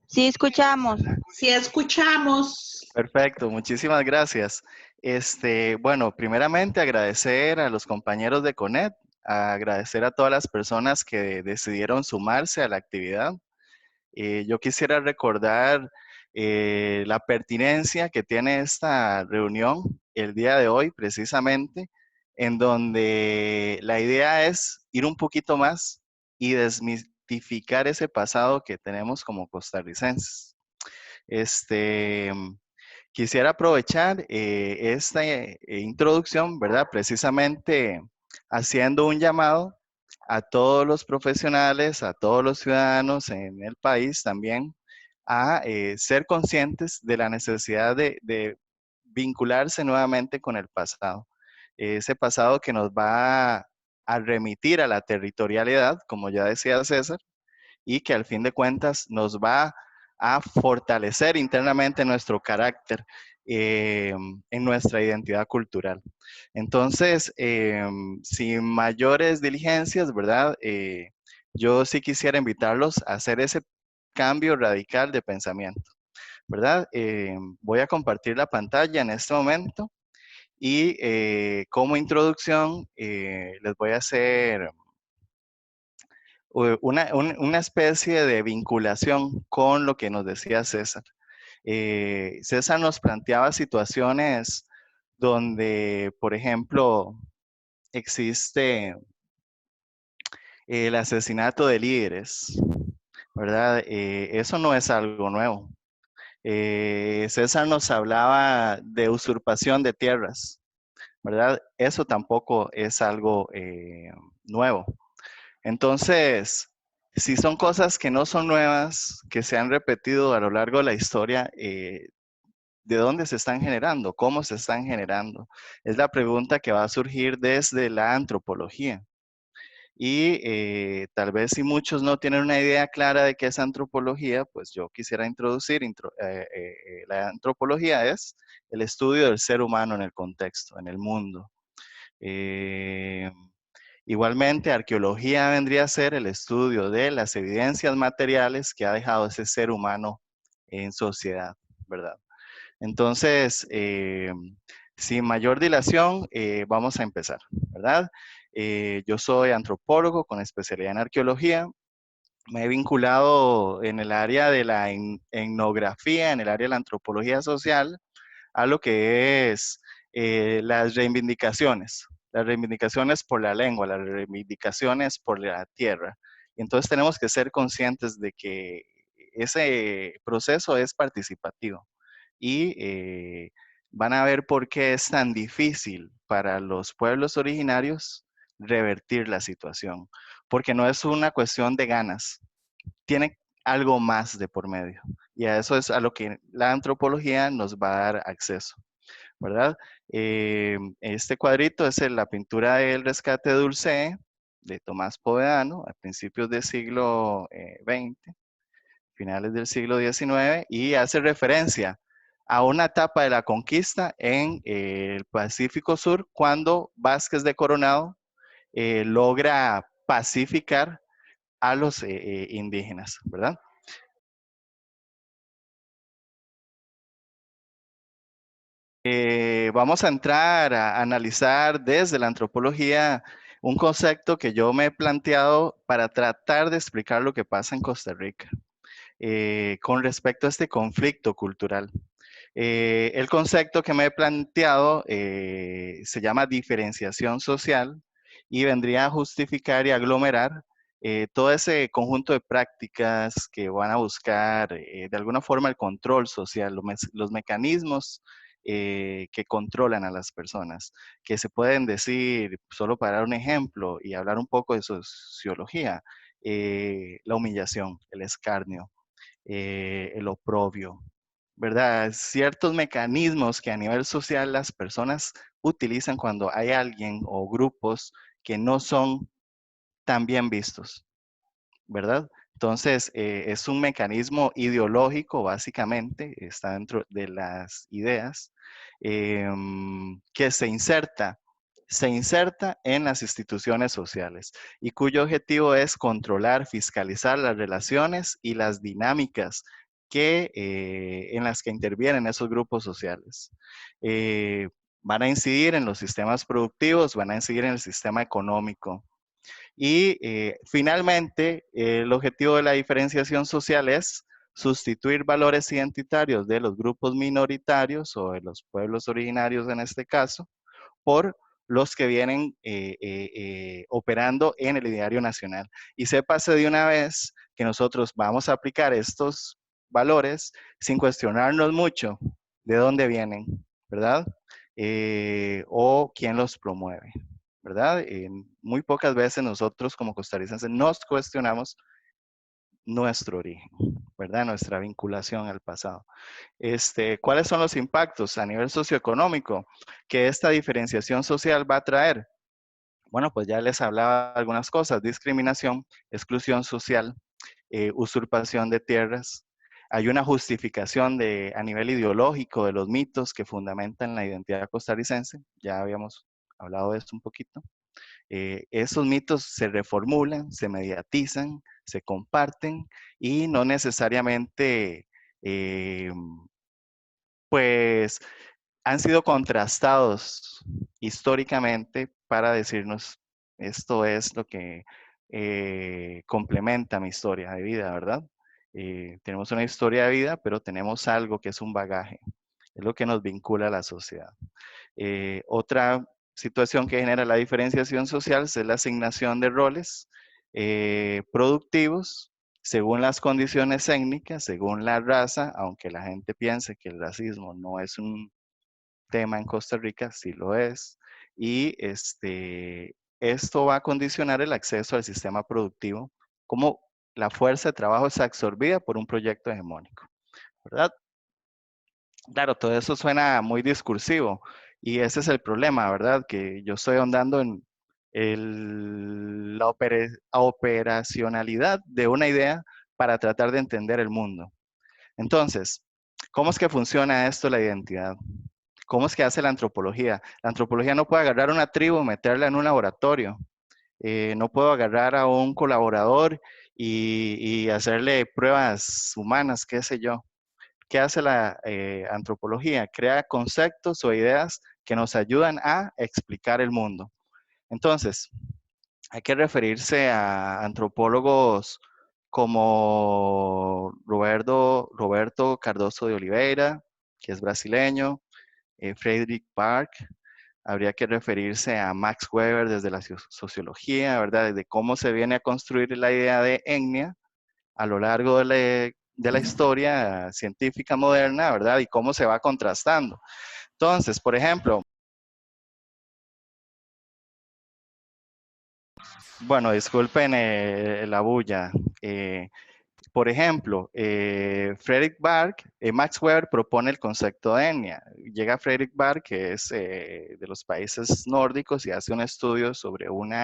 sí escuchamos. Sí, escuchamos. Perfecto, muchísimas gracias. Primeramente agradecer a los compañeros de CONET, agradecer a todas las personas que decidieron sumarse a la actividad. Yo quisiera recordar la pertinencia que tiene esta reunión el día de hoy, precisamente, en donde la idea es ir un poquito más y desmitificar ese pasado que tenemos como costarricenses. Quisiera aprovechar esta introducción, ¿verdad? Precisamente haciendo un llamado a todos los profesionales, a todos los ciudadanos en el país también, a ser conscientes de la necesidad de vincularse nuevamente con el pasado. Ese pasado que nos va a remitir a la territorialidad, como ya decía César, y que al fin de cuentas nos va a fortalecer internamente nuestro carácter en nuestra identidad cultural. Entonces, sin mayores diligencias, ¿verdad? Yo sí quisiera invitarlos a hacer ese cambio radical de pensamiento, ¿verdad? Voy a compartir la pantalla en este momento y como introducción les voy a hacer una especie de vinculación con lo que nos decía César. César nos planteaba situaciones donde, por ejemplo, existe el asesinato de líderes, ¿verdad? Eso no es algo nuevo. César nos hablaba de usurpación de tierras, ¿verdad? Eso tampoco es algo nuevo. Entonces, si son cosas que no son nuevas, que se han repetido a lo largo de la historia, ¿de dónde se están generando? ¿Cómo se están generando? Es la pregunta que va a surgir desde la antropología. Y tal vez si muchos no tienen una idea clara de qué es antropología, pues yo quisiera introducir, la antropología es el estudio del ser humano en el contexto, en el mundo. Igualmente, arqueología vendría a ser el estudio de las evidencias materiales que ha dejado ese ser humano en sociedad, ¿verdad? Entonces, sin mayor dilación, vamos a empezar, ¿verdad? Yo soy antropólogo con especialidad en arqueología. Me he vinculado en el área de la etnografía, en el área de la antropología social, a lo que es las reivindicaciones por la lengua, las reivindicaciones por la tierra. Y entonces tenemos que ser conscientes de que ese proceso es participativo y van a ver por qué es tan difícil para los pueblos originarios revertir la situación, porque no es una cuestión de ganas, tiene algo más de por medio. Y a eso es a lo que la antropología nos va a dar acceso, ¿verdad? Este cuadrito es la pintura del rescate de Dulce de Tomás Povedano a principios del siglo XX, finales del siglo XIX, y hace referencia a una etapa de la conquista en el Pacífico Sur, cuando Vázquez de Coronado logra pacificar a los indígenas, ¿verdad? Vamos a entrar a analizar desde la antropología un concepto que yo me he planteado para tratar de explicar lo que pasa en Costa Rica con respecto a este conflicto cultural. El concepto que me he planteado se llama diferenciación social y vendría a justificar y aglomerar todo ese conjunto de prácticas que van a buscar de alguna forma el control social, los mecanismos que controlan a las personas, que se pueden decir, solo para dar un ejemplo y hablar un poco de sociología, la humillación, el escarnio, el oprobio, ¿verdad? Ciertos mecanismos que a nivel social las personas utilizan cuando hay alguien o grupos que no son tan bien vistos, ¿verdad? Entonces, es un mecanismo ideológico, básicamente, está dentro de las ideas, que se inserta en las instituciones sociales y cuyo objetivo es controlar, fiscalizar las relaciones y las dinámicas en las que intervienen esos grupos sociales. Van a incidir en los sistemas productivos, van a incidir en el sistema económico. Y finalmente, el objetivo de la diferenciación social es sustituir valores identitarios de los grupos minoritarios o de los pueblos originarios en este caso, por los que vienen operando en el ideario nacional. Y sépase de una vez que nosotros vamos a aplicar estos valores sin cuestionarnos mucho de dónde vienen, ¿verdad? O quién los promueve, ¿verdad? Muy pocas veces nosotros como costarricenses nos cuestionamos nuestro origen, ¿verdad? Nuestra vinculación al pasado. ¿Cuáles son los impactos a nivel socioeconómico que esta diferenciación social va a traer? Bueno, pues ya les hablaba de algunas cosas: discriminación, exclusión social, usurpación de tierras. Hay una justificación a nivel ideológico de los mitos que fundamentan la identidad costarricense. Ya habíamos hablado de esto un poquito. Esos mitos se reformulan, se mediatizan, se comparten y no necesariamente, pues, han sido contrastados históricamente para decirnos esto es lo que complementa mi historia de vida, ¿verdad? Tenemos una historia de vida, pero tenemos algo que es un bagaje, es lo que nos vincula a la sociedad. Otra situación que genera la diferenciación social es la asignación de roles productivos según las condiciones étnicas, según la raza, aunque la gente piense que el racismo no es un tema en Costa Rica, sí lo es. Y esto va a condicionar el acceso al sistema productivo, como la fuerza de trabajo es absorbida por un proyecto hegemónico, ¿verdad? Claro, todo eso suena muy discursivo y ese es el problema, ¿verdad? Que yo estoy ahondando en la operacionalidad de una idea para tratar de entender el mundo. Entonces, ¿cómo es que funciona esto, la identidad? ¿Cómo es que hace la antropología? La antropología no puede agarrar una tribu, meterla en un laboratorio. No puedo agarrar a un colaborador y hacerle pruebas humanas, qué sé yo. ¿Qué hace la antropología? Crea conceptos o ideas que nos ayudan a explicar el mundo. Entonces, hay que referirse a antropólogos como Roberto Cardoso de Oliveira, que es brasileño, Frederick Park. Habría que referirse a Max Weber desde la sociología, ¿verdad? Desde cómo se viene a construir la idea de etnia a lo largo de la historia científica moderna, ¿verdad? Y cómo se va contrastando. Entonces, por ejemplo, bueno, disculpen la bulla. Por ejemplo, Frederick Bark, Max Weber propone el concepto de etnia. Llega Frederick Bark, que es de los países nórdicos, y hace un estudio sobre un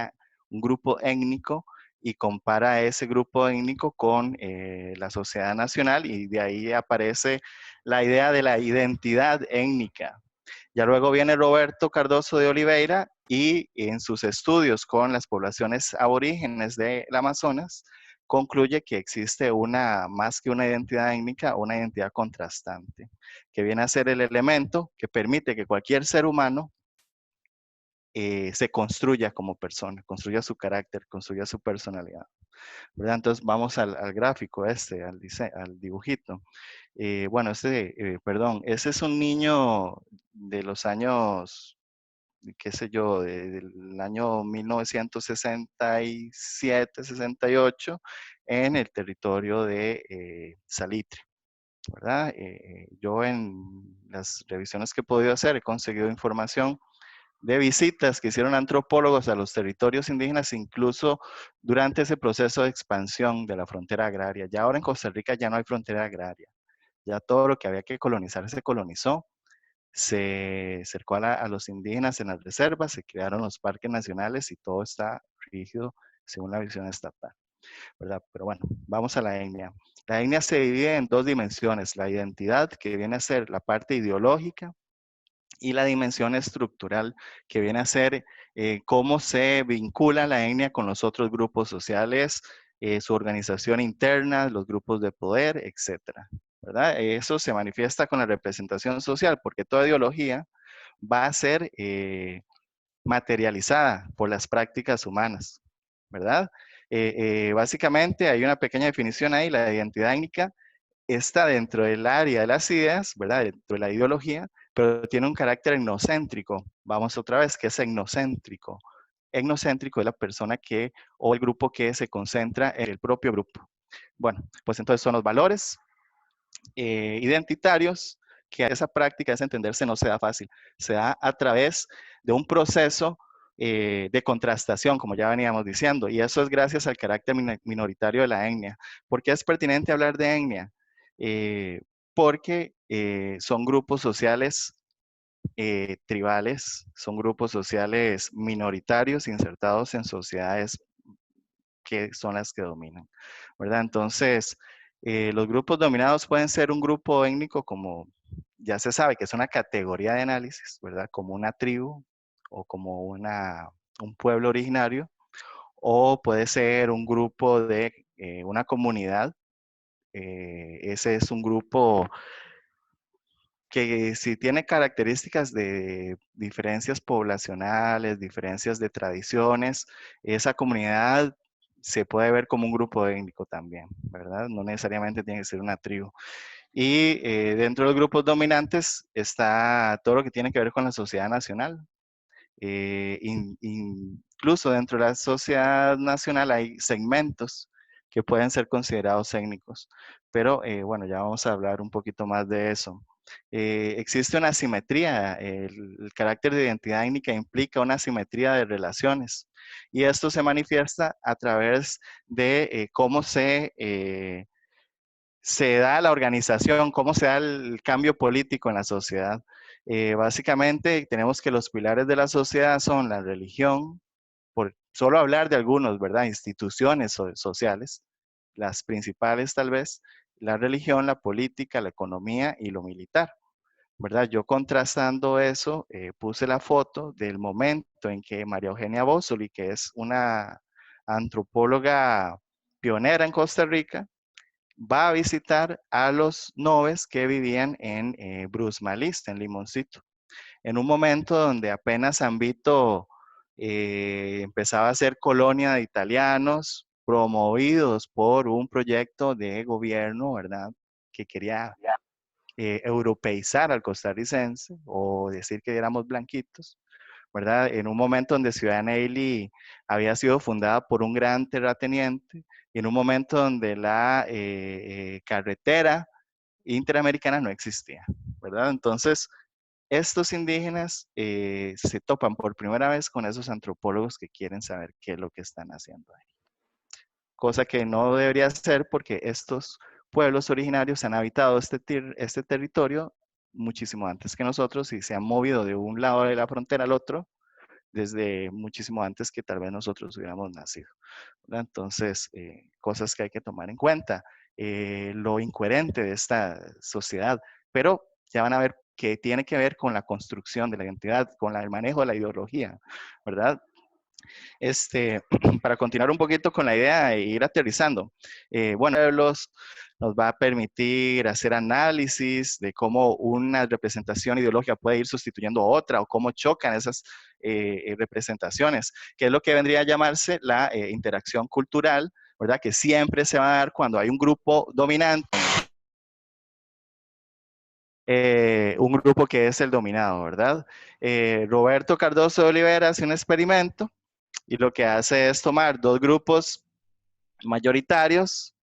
grupo étnico y compara ese grupo étnico con la sociedad nacional, y de ahí aparece la idea de la identidad étnica. Ya luego viene Roberto Cardoso de Oliveira y en sus estudios con las poblaciones aborígenes del Amazonas, concluye que existe más que una identidad étnica, una identidad contrastante, que viene a ser el elemento que permite que cualquier ser humano se construya como persona, construya su carácter, construya su personalidad, ¿verdad? Entonces vamos al gráfico al dibujito. Bueno, perdón, ese es un niño de los años, qué sé yo, del año 1967, 68, en el territorio de Salitre, ¿verdad? Yo en las revisiones que he podido hacer he conseguido información de visitas que hicieron antropólogos a los territorios indígenas, incluso durante ese proceso de expansión de la frontera agraria. Ya ahora en Costa Rica ya no hay frontera agraria. Ya todo lo que había que colonizar se colonizó. Se cercó a los indígenas en las reservas, se crearon los parques nacionales y todo está rígido según la visión estatal, ¿verdad? Pero bueno, vamos a la etnia. La etnia se divide en dos dimensiones: la identidad, que viene a ser la parte ideológica, y la dimensión estructural, que viene a ser cómo se vincula la etnia con los otros grupos sociales, su organización interna, los grupos de poder, etcétera, ¿verdad? Eso se manifiesta con la representación social, porque toda ideología va a ser materializada por las prácticas humanas, ¿verdad? Básicamente hay una pequeña definición ahí: la identidad étnica está dentro del área de las ideas, ¿verdad? Dentro de la ideología, pero tiene un carácter etnocéntrico. Vamos otra vez, ¿qué es etnocéntrico? Etnocéntrico es la persona o el grupo que se concentra en el propio grupo. Bueno, pues entonces son los valores, identitarios, que esa práctica, ese entenderse no se da fácil, se da a través de un proceso de contrastación, como ya veníamos diciendo, y eso es gracias al carácter minoritario de la etnia. ¿Por qué es pertinente hablar de etnia? Porque son grupos sociales tribales, son grupos sociales minoritarios insertados en sociedades que son las que dominan, ¿verdad? Entonces, los grupos dominados pueden ser un grupo étnico como ya se sabe que es una categoría de análisis, ¿verdad? Como una tribu o como un pueblo originario, o puede ser un grupo de una comunidad. Ese es un grupo que si tiene características de diferencias poblacionales, diferencias de tradiciones, esa comunidad se puede ver como un grupo étnico también, ¿verdad? No necesariamente tiene que ser una tribu. Y dentro de los grupos dominantes está todo lo que tiene que ver con la sociedad nacional. Incluso dentro de la sociedad nacional hay segmentos que pueden ser considerados étnicos. Pero bueno, ya vamos a hablar un poquito más de eso. Existe una asimetría, el carácter de identidad étnica implica una asimetría de relaciones y esto se manifiesta a través de cómo se da la organización, cómo se da el cambio político en la sociedad. Básicamente tenemos que los pilares de la sociedad son la religión, por solo hablar de algunos, ¿verdad? Instituciones sociales, las principales tal vez, la religión, la política, la economía y lo militar, ¿verdad? Yo contrastando eso, puse la foto del momento en que María Eugenia Bossoli, que es una antropóloga pionera en Costa Rica, va a visitar a los noves que vivían en Bruce Maliste, en Limoncito. En un momento donde apenas Ambito empezaba a ser colonia de italianos, promovidos por un proyecto de gobierno, ¿verdad? Que quería europeizar al costarricense o decir que éramos blanquitos, ¿verdad? En un momento donde Ciudad Neyli había sido fundada por un gran terrateniente y en un momento donde la carretera interamericana no existía, ¿verdad? Entonces, estos indígenas se topan por primera vez con esos antropólogos que quieren saber qué es lo que están haciendo ahí. Cosa que no debería ser porque estos pueblos originarios han habitado este territorio muchísimo antes que nosotros y se han movido de un lado de la frontera al otro desde muchísimo antes que tal vez nosotros hubiéramos nacido, ¿verdad? Entonces, cosas que hay que tomar en cuenta, lo incoherente de esta sociedad, pero ya van a ver que tiene que ver con la construcción de la identidad, con el manejo de la ideología, ¿verdad? Para continuar un poquito con la idea e ir aterrizando, bueno, nos va a permitir hacer análisis de cómo una representación ideológica puede ir sustituyendo a otra o cómo chocan esas representaciones, que es lo que vendría a llamarse la interacción cultural, ¿verdad? Que siempre se va a dar cuando hay un grupo dominante, un grupo que es el dominado, ¿verdad? Roberto Cardoso de Olivera hace un experimento y lo que hace es tomar dos grupos mayoritarios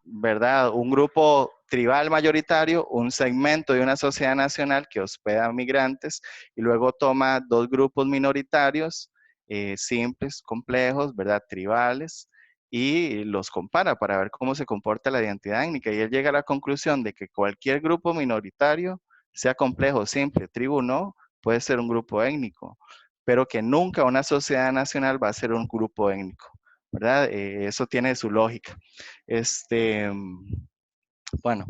¿verdad? Un grupo tribal mayoritario, un segmento de una sociedad nacional que hospeda migrantes y luego toma dos grupos minoritarios simples, complejos, ¿verdad? Tribales y los compara para ver cómo se comporta la identidad étnica y él llega a la conclusión de que cualquier grupo minoritario, sea complejo, simple, tribu no, puede ser un grupo étnico, pero que nunca una sociedad nacional va a ser un grupo étnico, ¿verdad? Eso tiene su lógica. Bueno,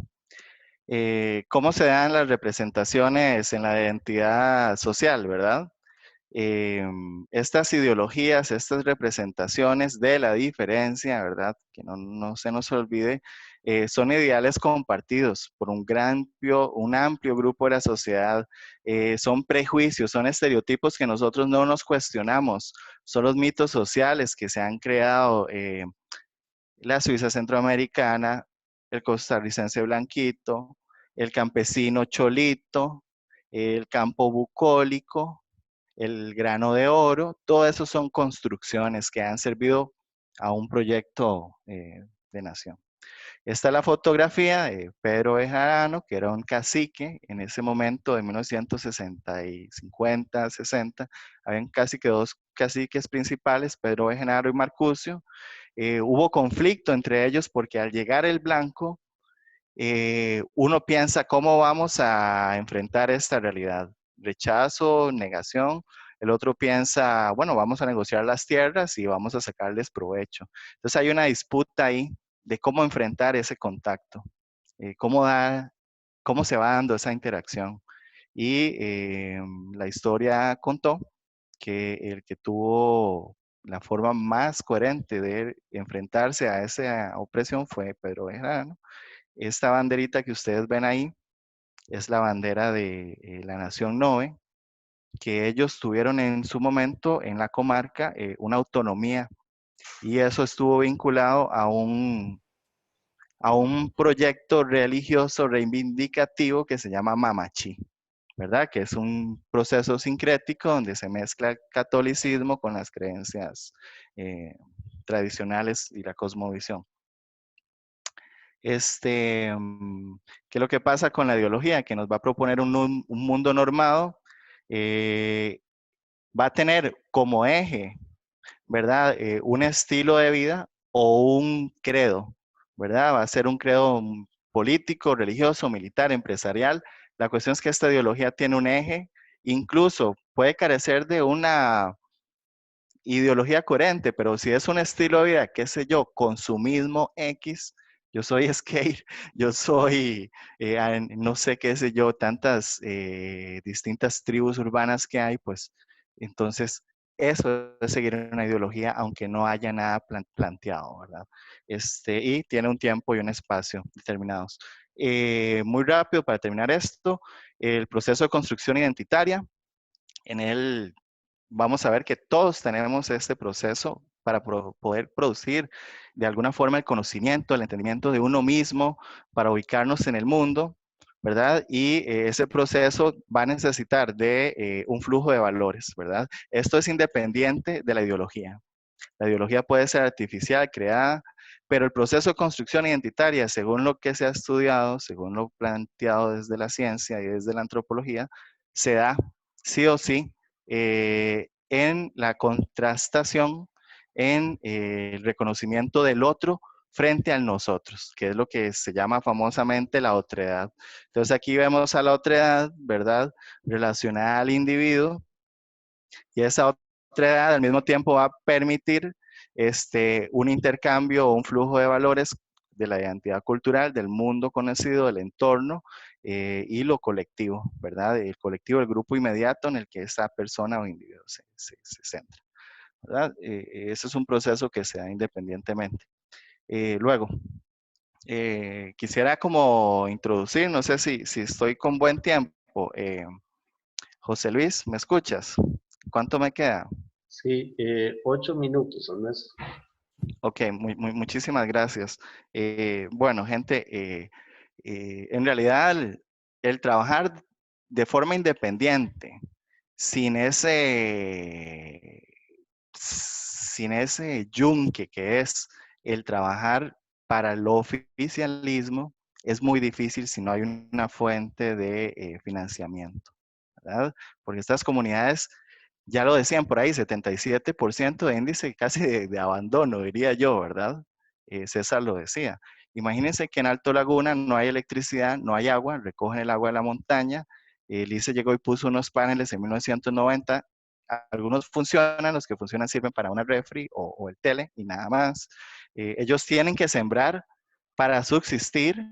¿cómo se dan las representaciones en la identidad social, verdad? Estas ideologías, estas representaciones de la diferencia, ¿verdad? Que no se nos olvide, son ideales compartidos por un amplio grupo de la sociedad, son prejuicios, son estereotipos que nosotros no nos cuestionamos, son los mitos sociales que se han creado, la Suiza centroamericana, el costarricense blanquito, el campesino cholito, el campo bucólico, el grano de oro, todo eso son construcciones que han servido a un proyecto de nación. Esta es la fotografía de Pedro Bejarano, que era un cacique en ese momento de 1960 y 50, 60. Habían casi que dos caciques principales, Pedro Bejarano y Marcucio. Hubo conflicto entre ellos porque al llegar el blanco, uno piensa cómo vamos a enfrentar esta realidad. Rechazo, negación. El otro piensa, bueno, vamos a negociar las tierras y vamos a sacarles provecho. Entonces hay una disputa ahí de cómo enfrentar ese contacto, cómo se va dando esa interacción. Y la historia contó que el que tuvo la forma más coherente de enfrentarse a esa opresión fue Pedro Bejarano. Esta banderita que ustedes ven ahí es la bandera de la Nación Nove, que ellos tuvieron en su momento en la comarca una autonomía, y eso estuvo vinculado a un proyecto religioso reivindicativo que se llama Mamachi, ¿verdad? Que es un proceso sincrético donde se mezcla el catolicismo con las creencias tradicionales y la cosmovisión. ¿Qué es lo que pasa con la ideología? Que nos va a proponer un mundo normado, va a tener como eje, ¿verdad? Un estilo de vida o un credo, ¿verdad? Va a ser un credo político, religioso, militar, empresarial. La cuestión es que esta ideología tiene un eje, incluso puede carecer de una ideología coherente, pero si es un estilo de vida, qué sé yo, consumismo X, yo soy skate, yo soy, no sé qué sé yo, tantas distintas tribus urbanas que hay, pues entonces eso es seguir una ideología aunque no haya nada planteado, ¿verdad? Y tiene un tiempo y un espacio determinados. Muy rápido para terminar esto, el proceso de construcción identitaria. En él vamos a ver que todos tenemos este proceso para poder producir de alguna forma el conocimiento, el entendimiento de uno mismo, para ubicarnos en el mundo, ¿verdad? Y ese proceso va a necesitar de un flujo de valores, ¿verdad? Esto es independiente de la ideología. La ideología puede ser artificial, creada, pero el proceso de construcción identitaria, según lo que se ha estudiado, según lo planteado desde la ciencia y desde la antropología, se da sí o sí en la contrastación, en el reconocimiento del otro frente al nosotros, que es lo que se llama famosamente la otredad. Entonces aquí vemos a la otredad, ¿verdad? Relacionada al individuo, y esa otra edad al mismo tiempo va a permitir un intercambio o un flujo de valores de la identidad cultural, del mundo conocido, del entorno y lo colectivo, ¿verdad? El colectivo, el grupo inmediato en el que esa persona o individuo se centra, ¿verdad? Ese es un proceso que se da independientemente. Luego, quisiera como introducir, no sé si estoy con buen tiempo. José Luis, ¿me escuchas? ¿Cuánto me queda? Sí, 8 minutos, Ernesto. Ok, muchísimas gracias. Bueno, gente, en realidad el trabajar de forma independiente, sin ese yunque que es el trabajar para el oficialismo, es muy difícil si no hay una fuente de financiamiento, ¿verdad? Porque estas comunidades, ya lo decían por ahí, 77% de índice casi de abandono, diría yo, ¿verdad? César lo decía. Imagínense que en Alto Laguna no hay electricidad, no hay agua, recogen el agua de la montaña. El ICE llegó y puso unos paneles en 1990. Algunos funcionan, los que funcionan sirven para una refri o el tele y nada más. Ellos tienen que sembrar para subsistir,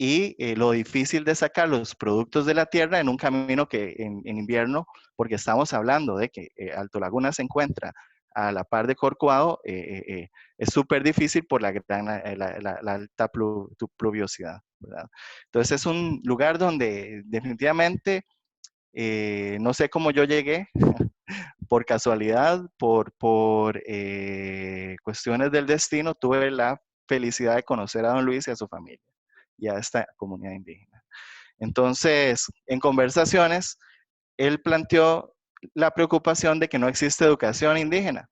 y lo difícil de sacar los productos de la tierra en un camino que en invierno, porque estamos hablando de que Alto Laguna se encuentra a la par de Corcovado, es súper difícil por la alta pluviosidad, ¿verdad? Entonces es un lugar donde definitivamente, no sé cómo yo llegué, por casualidad, por cuestiones del destino, tuve la felicidad de conocer a don Luis y a su familia y a esta comunidad indígena. Entonces, en conversaciones, él planteó la preocupación de que no existe educación indígena,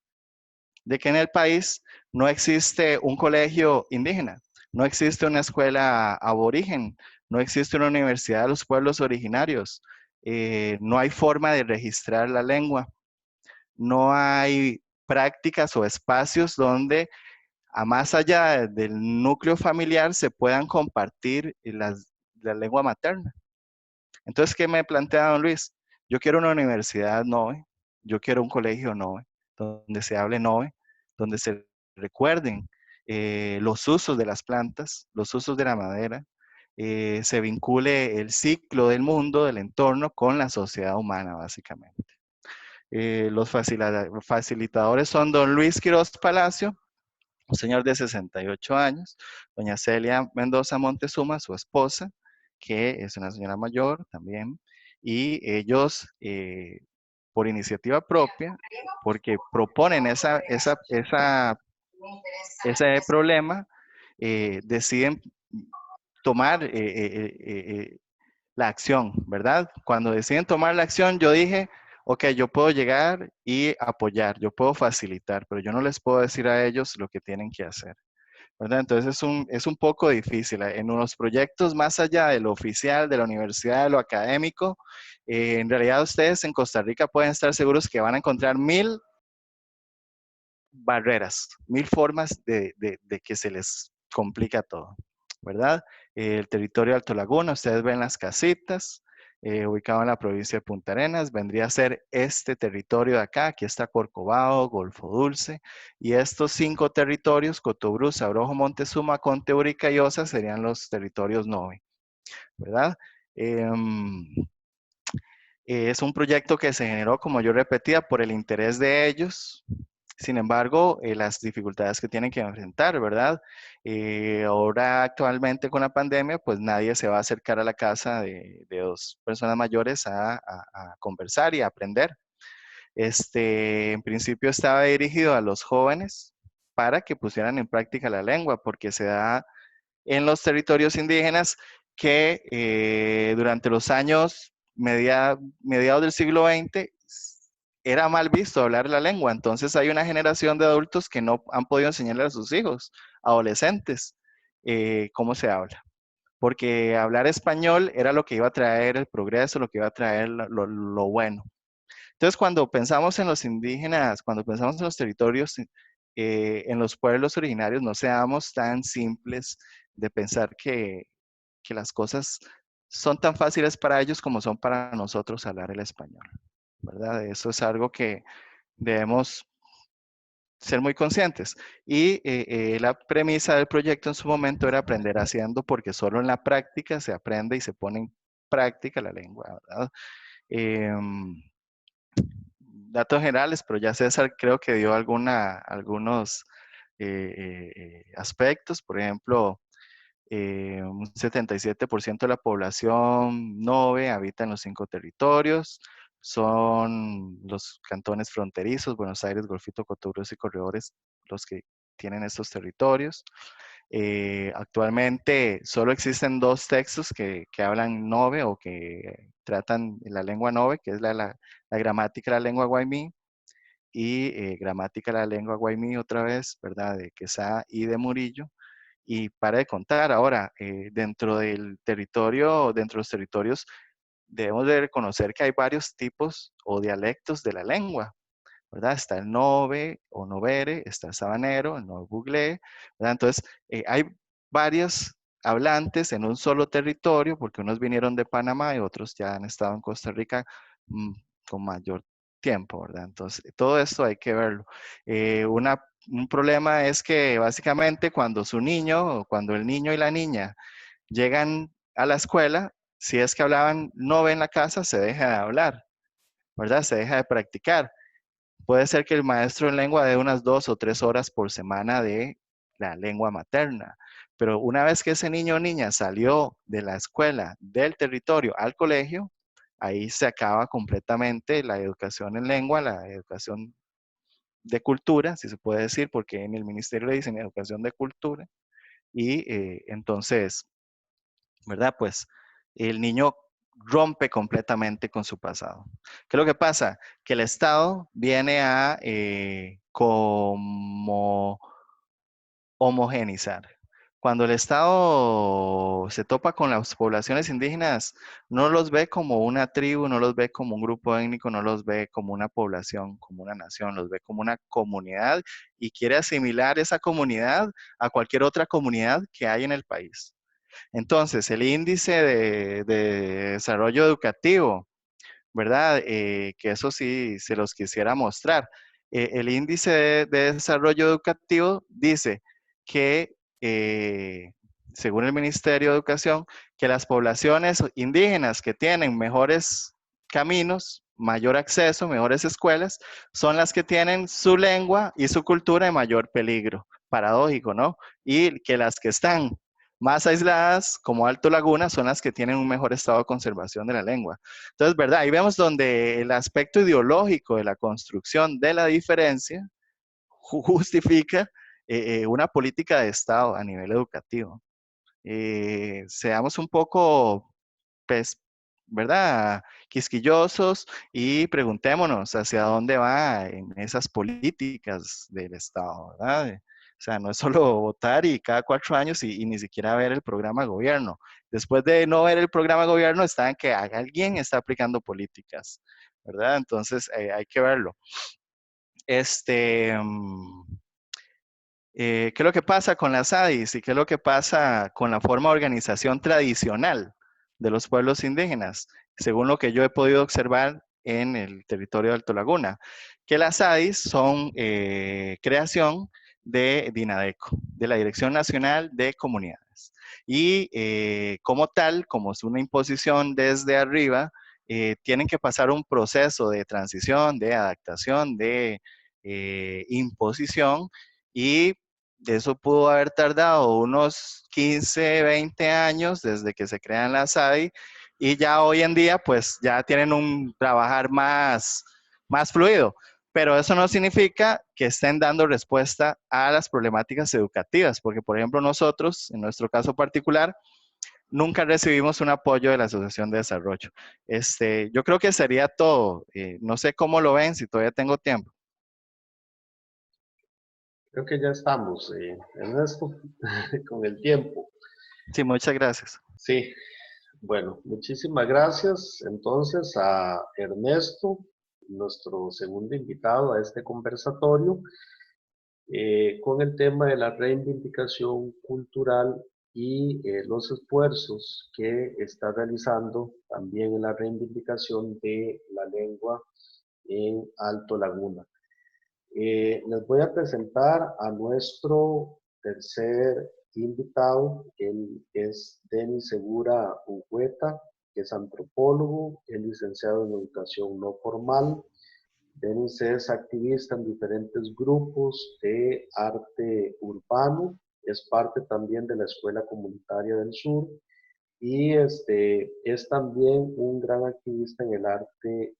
de que en el país no existe un colegio indígena. No existe una escuela aborigen, no existe una universidad de los pueblos originarios, no hay forma de registrar la lengua, no hay prácticas o espacios donde a más allá del núcleo familiar se puedan compartir la lengua materna. Entonces, ¿qué me plantea don Luis? Yo quiero una universidad NOVE, yo quiero un colegio NOVE, donde se hable NOVE, donde se recuerden los usos de las plantas, los usos de la madera, se vincule el ciclo del mundo, del entorno, con la sociedad humana, básicamente. Los facilitadores son don Luis Quiroz Palacio, un señor de 68 años, doña Celia Mendoza Montezuma, su esposa, que es una señora mayor también, y ellos, por iniciativa propia, porque proponen ese problema, deciden tomar la acción, ¿verdad? Cuando deciden tomar la acción, yo dije, ok, yo puedo llegar y apoyar, yo puedo facilitar, pero yo no les puedo decir a ellos lo que tienen que hacer, ¿verdad? Entonces es un poco difícil. En unos proyectos más allá de lo oficial, de la universidad, de lo académico, en realidad ustedes en Costa Rica pueden estar seguros que van a encontrar 1000 barreras, 1000 formas de que se les complica todo, ¿verdad? El territorio de Alto Laguna, ustedes ven las casitas, ubicado en la provincia de Punta Arenas, vendría a ser este territorio de acá, aquí está Corcovado, Golfo Dulce, y estos 5 territorios, Cotobruz, Sabrojo, Montezuma, Conte, Urica y Osa, serían los territorios NOVE, ¿verdad? Es un proyecto que se generó, como yo repetía, por el interés de ellos. Sin embargo, las dificultades que tienen que enfrentar, ¿verdad? Ahora actualmente con la pandemia, pues nadie se va a acercar a la casa de 2 personas mayores a conversar y a aprender. En principio estaba dirigido a los jóvenes para que pusieran en práctica la lengua, porque se da en los territorios indígenas que durante los años mediados del siglo XX era mal visto hablar la lengua. Entonces hay una generación de adultos que no han podido enseñarle a sus hijos, adolescentes, cómo se habla. Porque hablar español era lo que iba a traer el progreso, lo que iba a traer lo bueno. Entonces, cuando pensamos en los indígenas, cuando pensamos en los territorios, en los pueblos originarios, no seamos tan simples de pensar que las cosas son tan fáciles para ellos como son para nosotros hablar el español, ¿verdad? Eso es algo que debemos ser muy conscientes. Y la premisa del proyecto en su momento era aprender haciendo, porque solo en la práctica se aprende y se pone en práctica la lengua, ¿verdad? Datos generales, pero ya César creo que dio algunos aspectos. Por ejemplo, un 77% de la población NOVE habita en los 5 territorios. Son los cantones fronterizos, Buenos Aires, Golfito, Cotobruz y Corredores, los que tienen estos territorios. Actualmente solo existen 2 textos que hablan NOVE o que tratan la lengua NOVE, que es la gramática de la lengua guaymí y gramática de la lengua guaymí otra vez, ¿verdad? De Quesada y de Murillo. Y para de contar, ahora, dentro del territorio, dentro de los territorios, debemos de reconocer que hay varios tipos o dialectos de la lengua, ¿verdad? Está el Nove o Novere, está el Sabanero, el Nove Buglé, ¿verdad? Entonces, hay varios hablantes en un solo territorio, porque unos vinieron de Panamá y otros ya han estado en Costa Rica con mayor tiempo, ¿verdad? Entonces, todo esto hay que verlo. Un problema es que básicamente cuando su niño, o cuando el niño y la niña llegan a la escuela, si es que hablaban Nove en la casa, se deja de hablar, ¿verdad? Se deja de practicar. Puede ser que el maestro en lengua dé unas 2 o 3 horas por semana de la lengua materna, pero una vez que ese niño o niña salió de la escuela, del territorio al colegio, ahí se acaba completamente la educación en lengua, la educación de cultura, si se puede decir, porque en el ministerio le dicen educación de cultura, y entonces, ¿verdad? Pues el niño rompe completamente con su pasado. ¿Qué es lo que pasa? Que el Estado viene a como homogenizar. cuando el Estado se topa con las poblaciones indígenas, no los ve como una tribu, no los ve como un grupo étnico, no los ve como una población, como una nación, los ve como una comunidad y quiere asimilar esa comunidad a cualquier otra comunidad que hay en el país. Entonces, el índice de desarrollo educativo, ¿verdad? Que eso sí se los quisiera mostrar. El índice de desarrollo educativo dice que, según el Ministerio de Educación, que las poblaciones indígenas que tienen mejores caminos, mayor acceso, mejores escuelas, son las que tienen su lengua y su cultura en mayor peligro. Paradójico, ¿no? Y que las que están más aisladas, como Alto Laguna, son las que tienen un mejor estado de conservación de la lengua. Entonces, ¿verdad? Ahí vemos donde el aspecto ideológico de la construcción de la diferencia justifica una política de Estado a nivel educativo. Seamos un poco, pues, ¿verdad? Quisquillosos y preguntémonos hacia dónde va en esas políticas del Estado, ¿verdad? O sea, no es solo votar y cada 4 años y ni siquiera ver el programa de gobierno. Después de no ver el programa de gobierno está en que alguien está aplicando políticas, ¿verdad? Entonces hay que verlo. ¿Qué es lo que pasa con las ADIs y qué es lo que pasa con la forma de organización tradicional de los pueblos indígenas? Según lo que yo he podido observar en el territorio de Alto Laguna, que las ADIs son creación de DINADECO, de la Dirección Nacional de Comunidades. Y como tal, como es una imposición desde arriba, tienen que pasar un proceso de transición, de adaptación, de imposición, y eso pudo haber tardado unos 15, 20 años desde que se crean las ADI, y ya hoy en día pues ya tienen un trabajar más fluido. Pero eso no significa que estén dando respuesta a las problemáticas educativas, porque por ejemplo nosotros, en nuestro caso particular, nunca recibimos un apoyo de la Asociación de Desarrollo. Yo creo que sería todo. No sé cómo lo ven, si todavía tengo tiempo. Creo que ya estamos, Ernesto, con el tiempo. Sí, muchas gracias. Sí, bueno, muchísimas gracias entonces a Ernesto, nuestro segundo invitado a este conversatorio, con el tema de la reivindicación cultural y los esfuerzos que está realizando también en la reivindicación de la lengua en Alto Laguna. Les voy a presentar a nuestro tercer invitado. Él es Denis Segura Ugüeta, que es antropólogo, es licenciado en educación no formal. Denis es activista en diferentes grupos de arte urbano, es parte también de la Escuela Comunitaria del Sur y es también un gran activista en el arte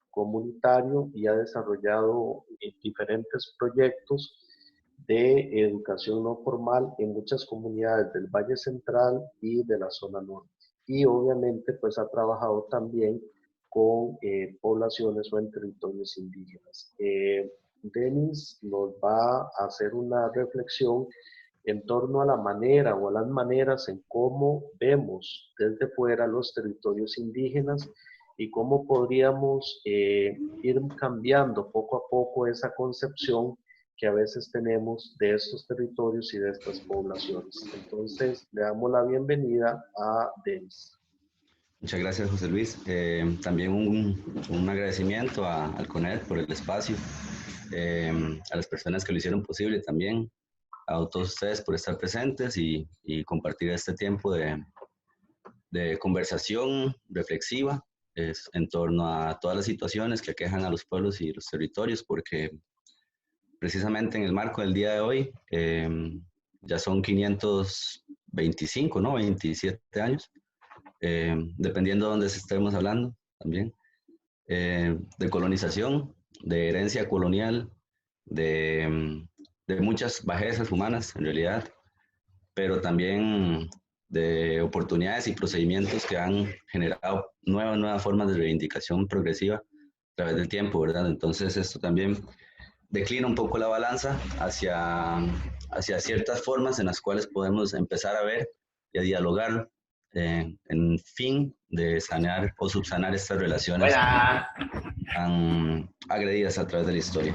comunitario y ha desarrollado diferentes proyectos de educación no formal en muchas comunidades del Valle Central y de la zona norte. Y obviamente pues ha trabajado también con poblaciones o en territorios indígenas. Denis nos va a hacer una reflexión en torno a la manera o a las maneras en cómo vemos desde fuera los territorios indígenas y cómo podríamos ir cambiando poco a poco esa concepción que a veces tenemos de estos territorios y de estas poblaciones. Entonces, le damos la bienvenida a Denis. Muchas gracias, José Luis. También un agradecimiento al CONED por el espacio, a las personas que lo hicieron posible también, a todos ustedes por estar presentes y compartir este tiempo de conversación reflexiva en torno a todas las situaciones que aquejan a los pueblos y los territorios, porque precisamente en el marco del día de hoy ya son 525, ¿no? 27 años, dependiendo de dónde estemos hablando también, de colonización, de herencia colonial, de muchas bajezas humanas en realidad, pero también de oportunidades y procedimientos que han generado nuevas formas de reivindicación progresiva a través del tiempo, ¿verdad? Entonces esto también declina un poco la balanza hacia ciertas formas en las cuales podemos empezar a ver y a dialogar en fin de sanear o subsanar estas relaciones tan agredidas a través de la historia.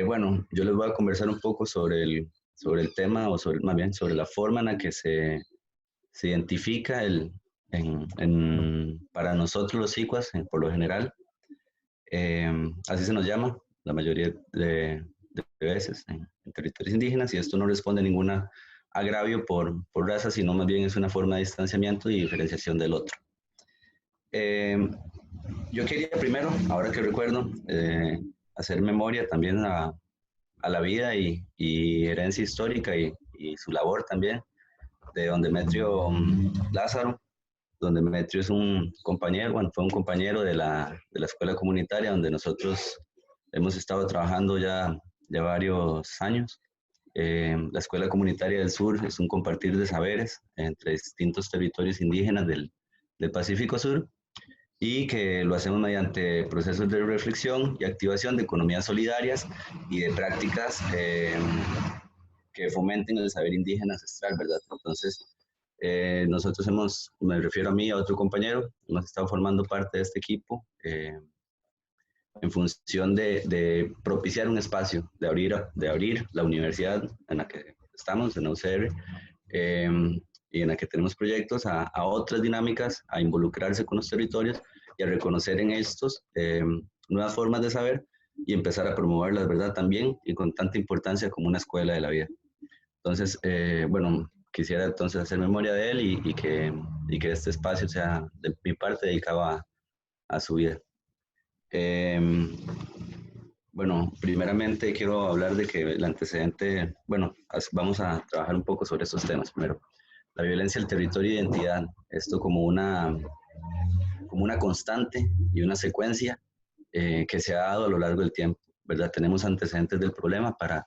Bueno, yo les voy a conversar un poco sobre el tema, o más bien sobre la forma en la que se identifica para nosotros los SICUAS, por lo general, así se nos llama la mayoría de veces en territorios indígenas, y esto no responde a ningún agravio por raza, sino más bien es una forma de distanciamiento y diferenciación del otro. Yo quería primero, ahora que recuerdo, hacer memoria también a la vida y herencia histórica y su labor también de don Demetrio Lázaro. Don Demetrio es un compañero, bueno, fue un compañero de la escuela comunitaria donde nosotros hemos estado trabajando ya varios años. La Escuela Comunitaria del Sur es un compartir de saberes entre distintos territorios indígenas del Pacífico Sur, y que lo hacemos mediante procesos de reflexión y activación de economías solidarias y de prácticas que fomenten el saber indígena ancestral, ¿verdad? Entonces, nosotros me refiero a mí y a otro compañero, hemos estado formando parte de este equipo en función de propiciar un espacio, de abrir la universidad en la que estamos, en la UCR, y en la que tenemos proyectos a otras dinámicas, a involucrarse con los territorios y a reconocer en estos nuevas formas de saber y empezar a promoverlas, ¿verdad? También, y con tanta importancia como una escuela de la vida. Entonces, bueno, quisiera entonces hacer memoria de él y que este espacio sea de mi parte dedicado a su vida. Bueno, primeramente quiero hablar de que el antecedente, bueno, vamos a trabajar un poco sobre estos temas. Primero, la violencia al territorio e identidad, esto como una constante y una secuencia que se ha dado a lo largo del tiempo, ¿verdad? Tenemos antecedentes del problema para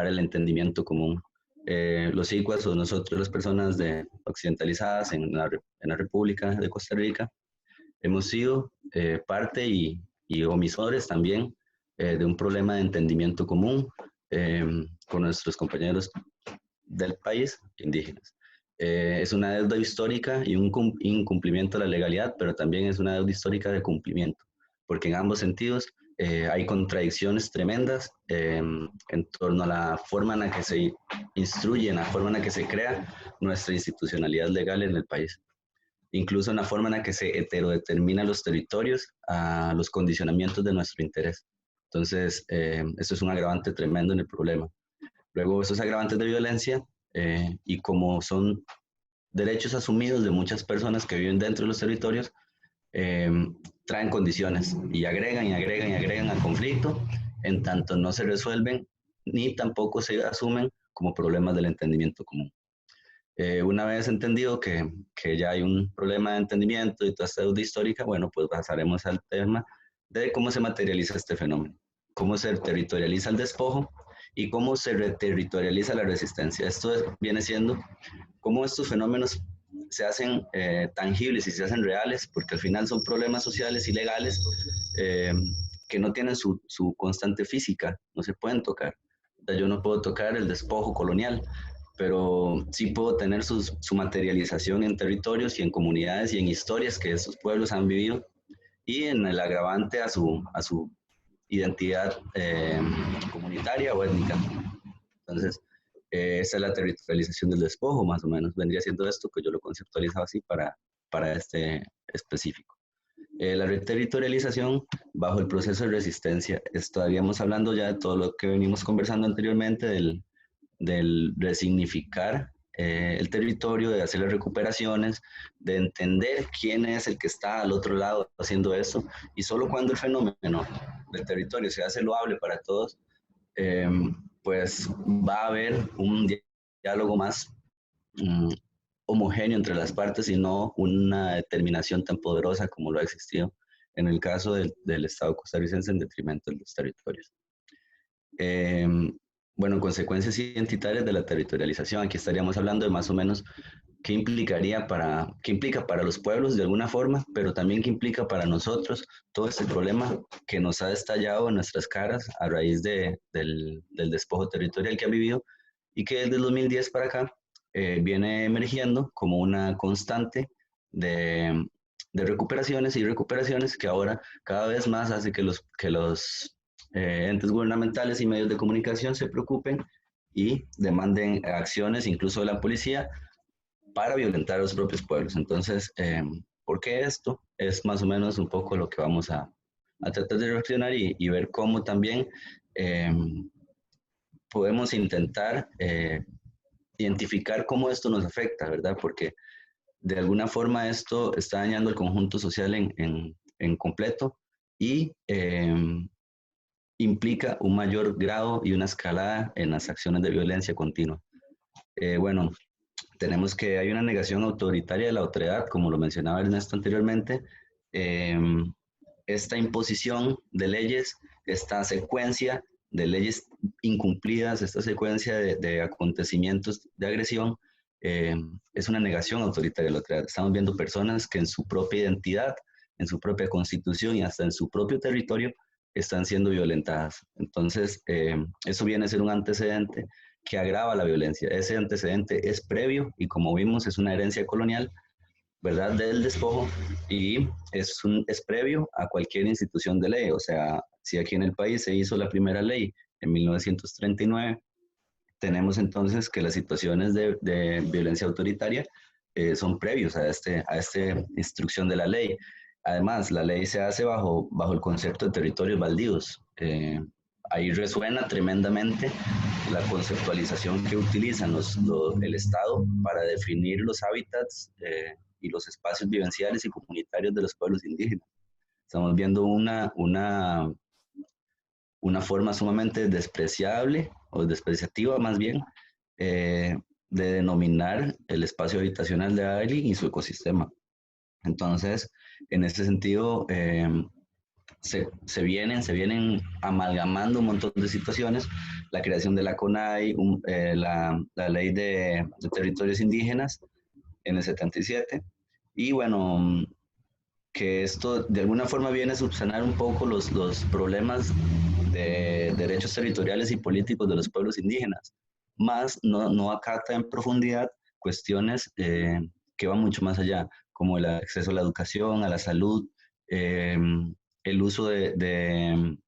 el entendimiento común. Los SICUAS o nosotros, las personas occidentalizadas en la República de Costa Rica, hemos sido parte y omisores también de un problema de entendimiento común con nuestros compañeros del país indígenas. Es una deuda histórica y un incumplimiento de la legalidad, pero también es una deuda histórica de cumplimiento, porque en ambos sentidos hay contradicciones tremendas en torno a la forma en la que se instruye, en la forma en la que se crea nuestra institucionalidad legal en el país, incluso en la forma en la que se heterodetermina los territorios a los condicionamientos de nuestro interés. Entonces, eso es un agravante tremendo en el problema. Luego, esos agravantes de violencia, y como son derechos asumidos de muchas personas que viven dentro de los territorios, traen condiciones y agregan al conflicto, en tanto no se resuelven ni tampoco se asumen como problemas del entendimiento común. Una vez entendido que ya hay un problema de entendimiento y toda esta deuda histórica, bueno, pues pasaremos al tema de cómo se materializa este fenómeno, cómo se territorializa el despojo y cómo se reterritorializa la resistencia. Esto viene siendo cómo estos fenómenos se hacen tangibles y se hacen reales, porque al final son problemas sociales y legales que no tienen su constante física, no se pueden tocar. Yo no puedo tocar el despojo colonial, pero sí puedo tener su materialización en territorios y en comunidades y en historias que esos pueblos han vivido, y en el agravante a su identidad comunitaria o étnica. Entonces, esa es la territorialización del despojo, más o menos. Vendría siendo esto, que yo lo conceptualizaba así para este específico. La reterritorialización bajo el proceso de resistencia. Estaríamos hablando ya de todo lo que venimos conversando anteriormente, del resignificar el territorio, de hacer las recuperaciones, de entender quién es el que está al otro lado haciendo eso, y solo cuando el fenómeno del territorio se hace loable para todos, pues va a haber un diálogo más homogéneo entre las partes y no una determinación tan poderosa como lo ha existido en el caso del Estado costarricense en detrimento de los territorios. Bueno, consecuencias identitarias de la territorialización. Aquí estaríamos hablando de más o menos qué implica para los pueblos de alguna forma, pero también qué implica para nosotros todo este problema que nos ha estallado en nuestras caras a raíz del despojo territorial que ha vivido y que desde el 2010 para acá viene emergiendo como una constante de recuperaciones y recuperaciones que ahora cada vez más hace que los entes gubernamentales y medios de comunicación se preocupen y demanden acciones, incluso de la policía, para violentar a los propios pueblos. Entonces, ¿por qué esto? Es más o menos un poco lo que vamos a tratar de reflexionar y ver cómo también podemos intentar identificar cómo esto nos afecta, ¿verdad? Porque de alguna forma esto está dañando el conjunto social en completo y implica un mayor grado y una escalada en las acciones de violencia continua. Bueno, tenemos que hay una negación autoritaria de la autoridad, como lo mencionaba Ernesto anteriormente. Esta imposición de leyes, esta secuencia de leyes incumplidas, esta secuencia de acontecimientos de agresión, es una negación autoritaria de la autoridad. Estamos viendo personas que en su propia identidad, en su propia constitución y hasta en su propio territorio están siendo violentadas. Entonces, eso viene a ser un antecedente que agrava la violencia. Ese antecedente es previo y, como vimos, es una herencia colonial, ¿verdad?, del despojo, y es previo a cualquier institución de ley. O sea, si aquí en el país se hizo la primera ley en 1939, tenemos entonces que las situaciones de violencia autoritaria son previos a esta instrucción de la ley. Además, la ley se hace bajo el concepto de territorios baldíos. Ahí resuena tremendamente la conceptualización que utilizan el Estado para definir los hábitats y los espacios vivenciales y comunitarios de los pueblos indígenas. Estamos viendo una forma sumamente despreciable o despreciativa más bien de denominar el espacio habitacional de Adeli y su ecosistema. Entonces, en ese sentido, se vienen amalgamando un montón de situaciones, la creación de la CONAI, la ley de territorios indígenas en el 77, y bueno, que esto de alguna forma viene a subsanar un poco los problemas de derechos territoriales y políticos de los pueblos indígenas, más no acata en profundidad cuestiones que van mucho más allá, como el acceso a la educación, a la salud, el uso de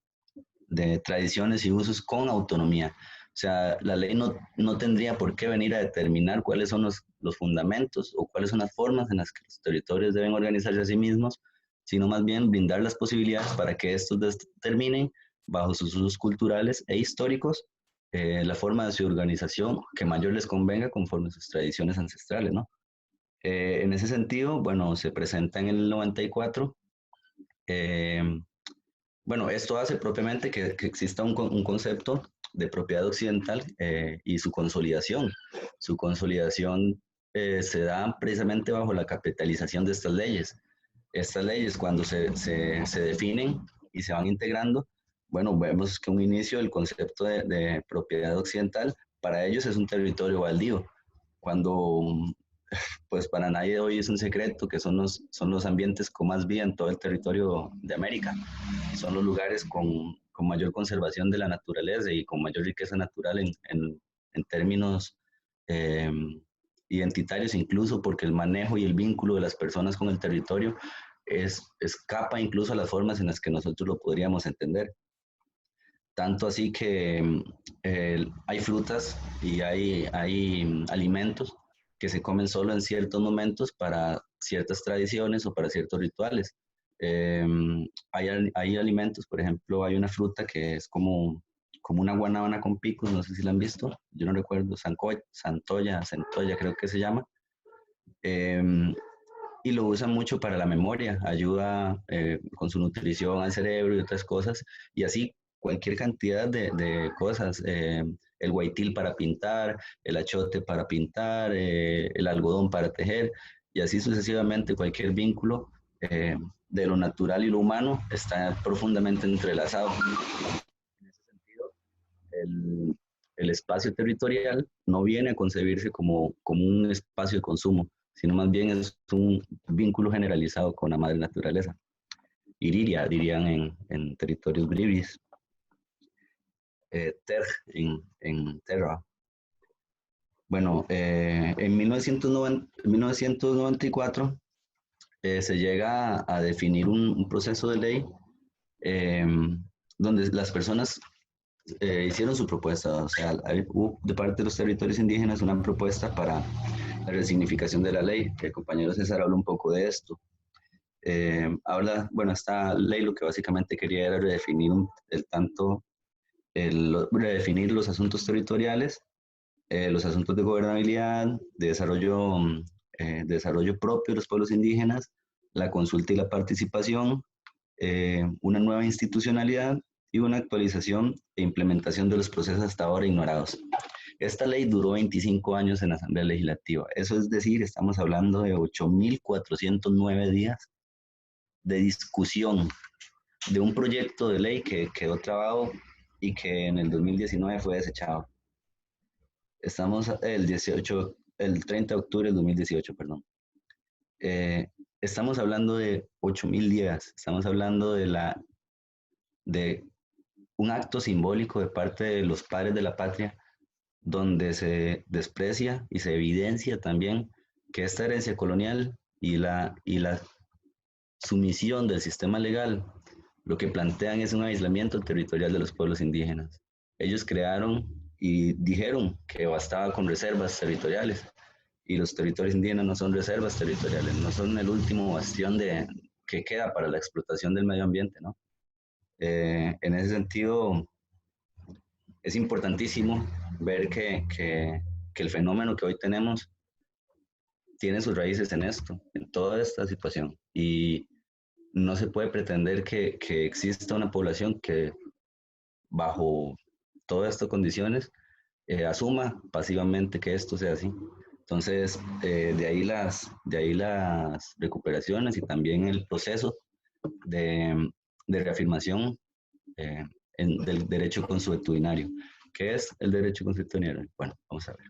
tradiciones y usos con autonomía. O sea, la ley no tendría por qué venir a determinar cuáles son los fundamentos o cuáles son las formas en las que los territorios deben organizarse a sí mismos, sino más bien brindar las posibilidades para que estos determinen, bajo sus usos culturales e históricos, la forma de su organización que mayor les convenga conforme a sus tradiciones ancestrales, ¿no? En ese sentido, bueno, se presenta en el 94. Bueno, esto hace propiamente que exista un concepto de propiedad occidental y su consolidación. Su consolidación se da precisamente bajo la capitalización de estas leyes. Estas leyes, cuando se definen y se van integrando, bueno, vemos que un inicio del concepto de propiedad occidental para ellos es un territorio baldío, cuando pues para nadie hoy es un secreto que son los ambientes con más vida en todo el territorio de América. Son los lugares con mayor conservación de la naturaleza y con mayor riqueza natural en términos identitarios, incluso porque el manejo y el vínculo de las personas con el territorio escapa incluso a las formas en las que nosotros lo podríamos entender. Tanto así que hay frutas y hay alimentos que se comen solo en ciertos momentos para ciertas tradiciones o para ciertos rituales. Hay alimentos, por ejemplo, hay una fruta que es como una guanábana con picos, no sé si la han visto, yo no recuerdo, centolla creo que se llama, y lo usan mucho para la memoria, ayuda con su nutrición al cerebro y otras cosas, y así cualquier cantidad de cosas, el guaitil para pintar, el achote para pintar, el algodón para tejer, y así sucesivamente cualquier vínculo de lo natural y lo humano está profundamente entrelazado. En ese sentido, el el espacio territorial no viene a concebirse como un espacio de consumo, sino más bien es un vínculo generalizado con la madre naturaleza. Iriria, dirían en territorios bribris. Terj en terra. Bueno, en 1994 se llega a definir un proceso de ley donde las personas hicieron su propuesta. O sea, hubo de parte de los territorios indígenas una propuesta para la resignificación de la ley. El compañero César habla un poco de esto. Bueno, esta ley lo que básicamente quería era redefinir redefinir los asuntos territoriales, los asuntos de gobernabilidad, de desarrollo propio de los pueblos indígenas, la consulta y la participación, una nueva institucionalidad y una actualización e implementación de los procesos hasta ahora ignorados. Esta ley duró 25 años en la Asamblea Legislativa. Eso es decir, estamos hablando de 8.409 días de discusión de un proyecto de ley que quedó trabado y que en el 2019 fue desechado. Estamos el 30 de octubre del 2018, perdón. Estamos hablando de 8.000 días, estamos hablando de un acto simbólico de parte de los padres de la patria, donde se desprecia y se evidencia también que esta herencia colonial y la sumisión del sistema legal, lo que plantean es un aislamiento territorial de los pueblos indígenas. Ellos crearon y dijeron que bastaba con reservas territoriales, y los territorios indígenas no son reservas territoriales, no son el último bastión que queda para la explotación del medio ambiente, ¿no? En ese sentido, es importantísimo ver que el fenómeno que hoy tenemos tiene sus raíces en esto, en toda esta situación, y no se puede pretender que exista una población que bajo todas estas condiciones asuma pasivamente que esto sea así. Entonces, de ahí las recuperaciones y también el proceso de reafirmación del derecho consuetudinario. ¿Qué es el derecho consuetudinario? Bueno, vamos a ver.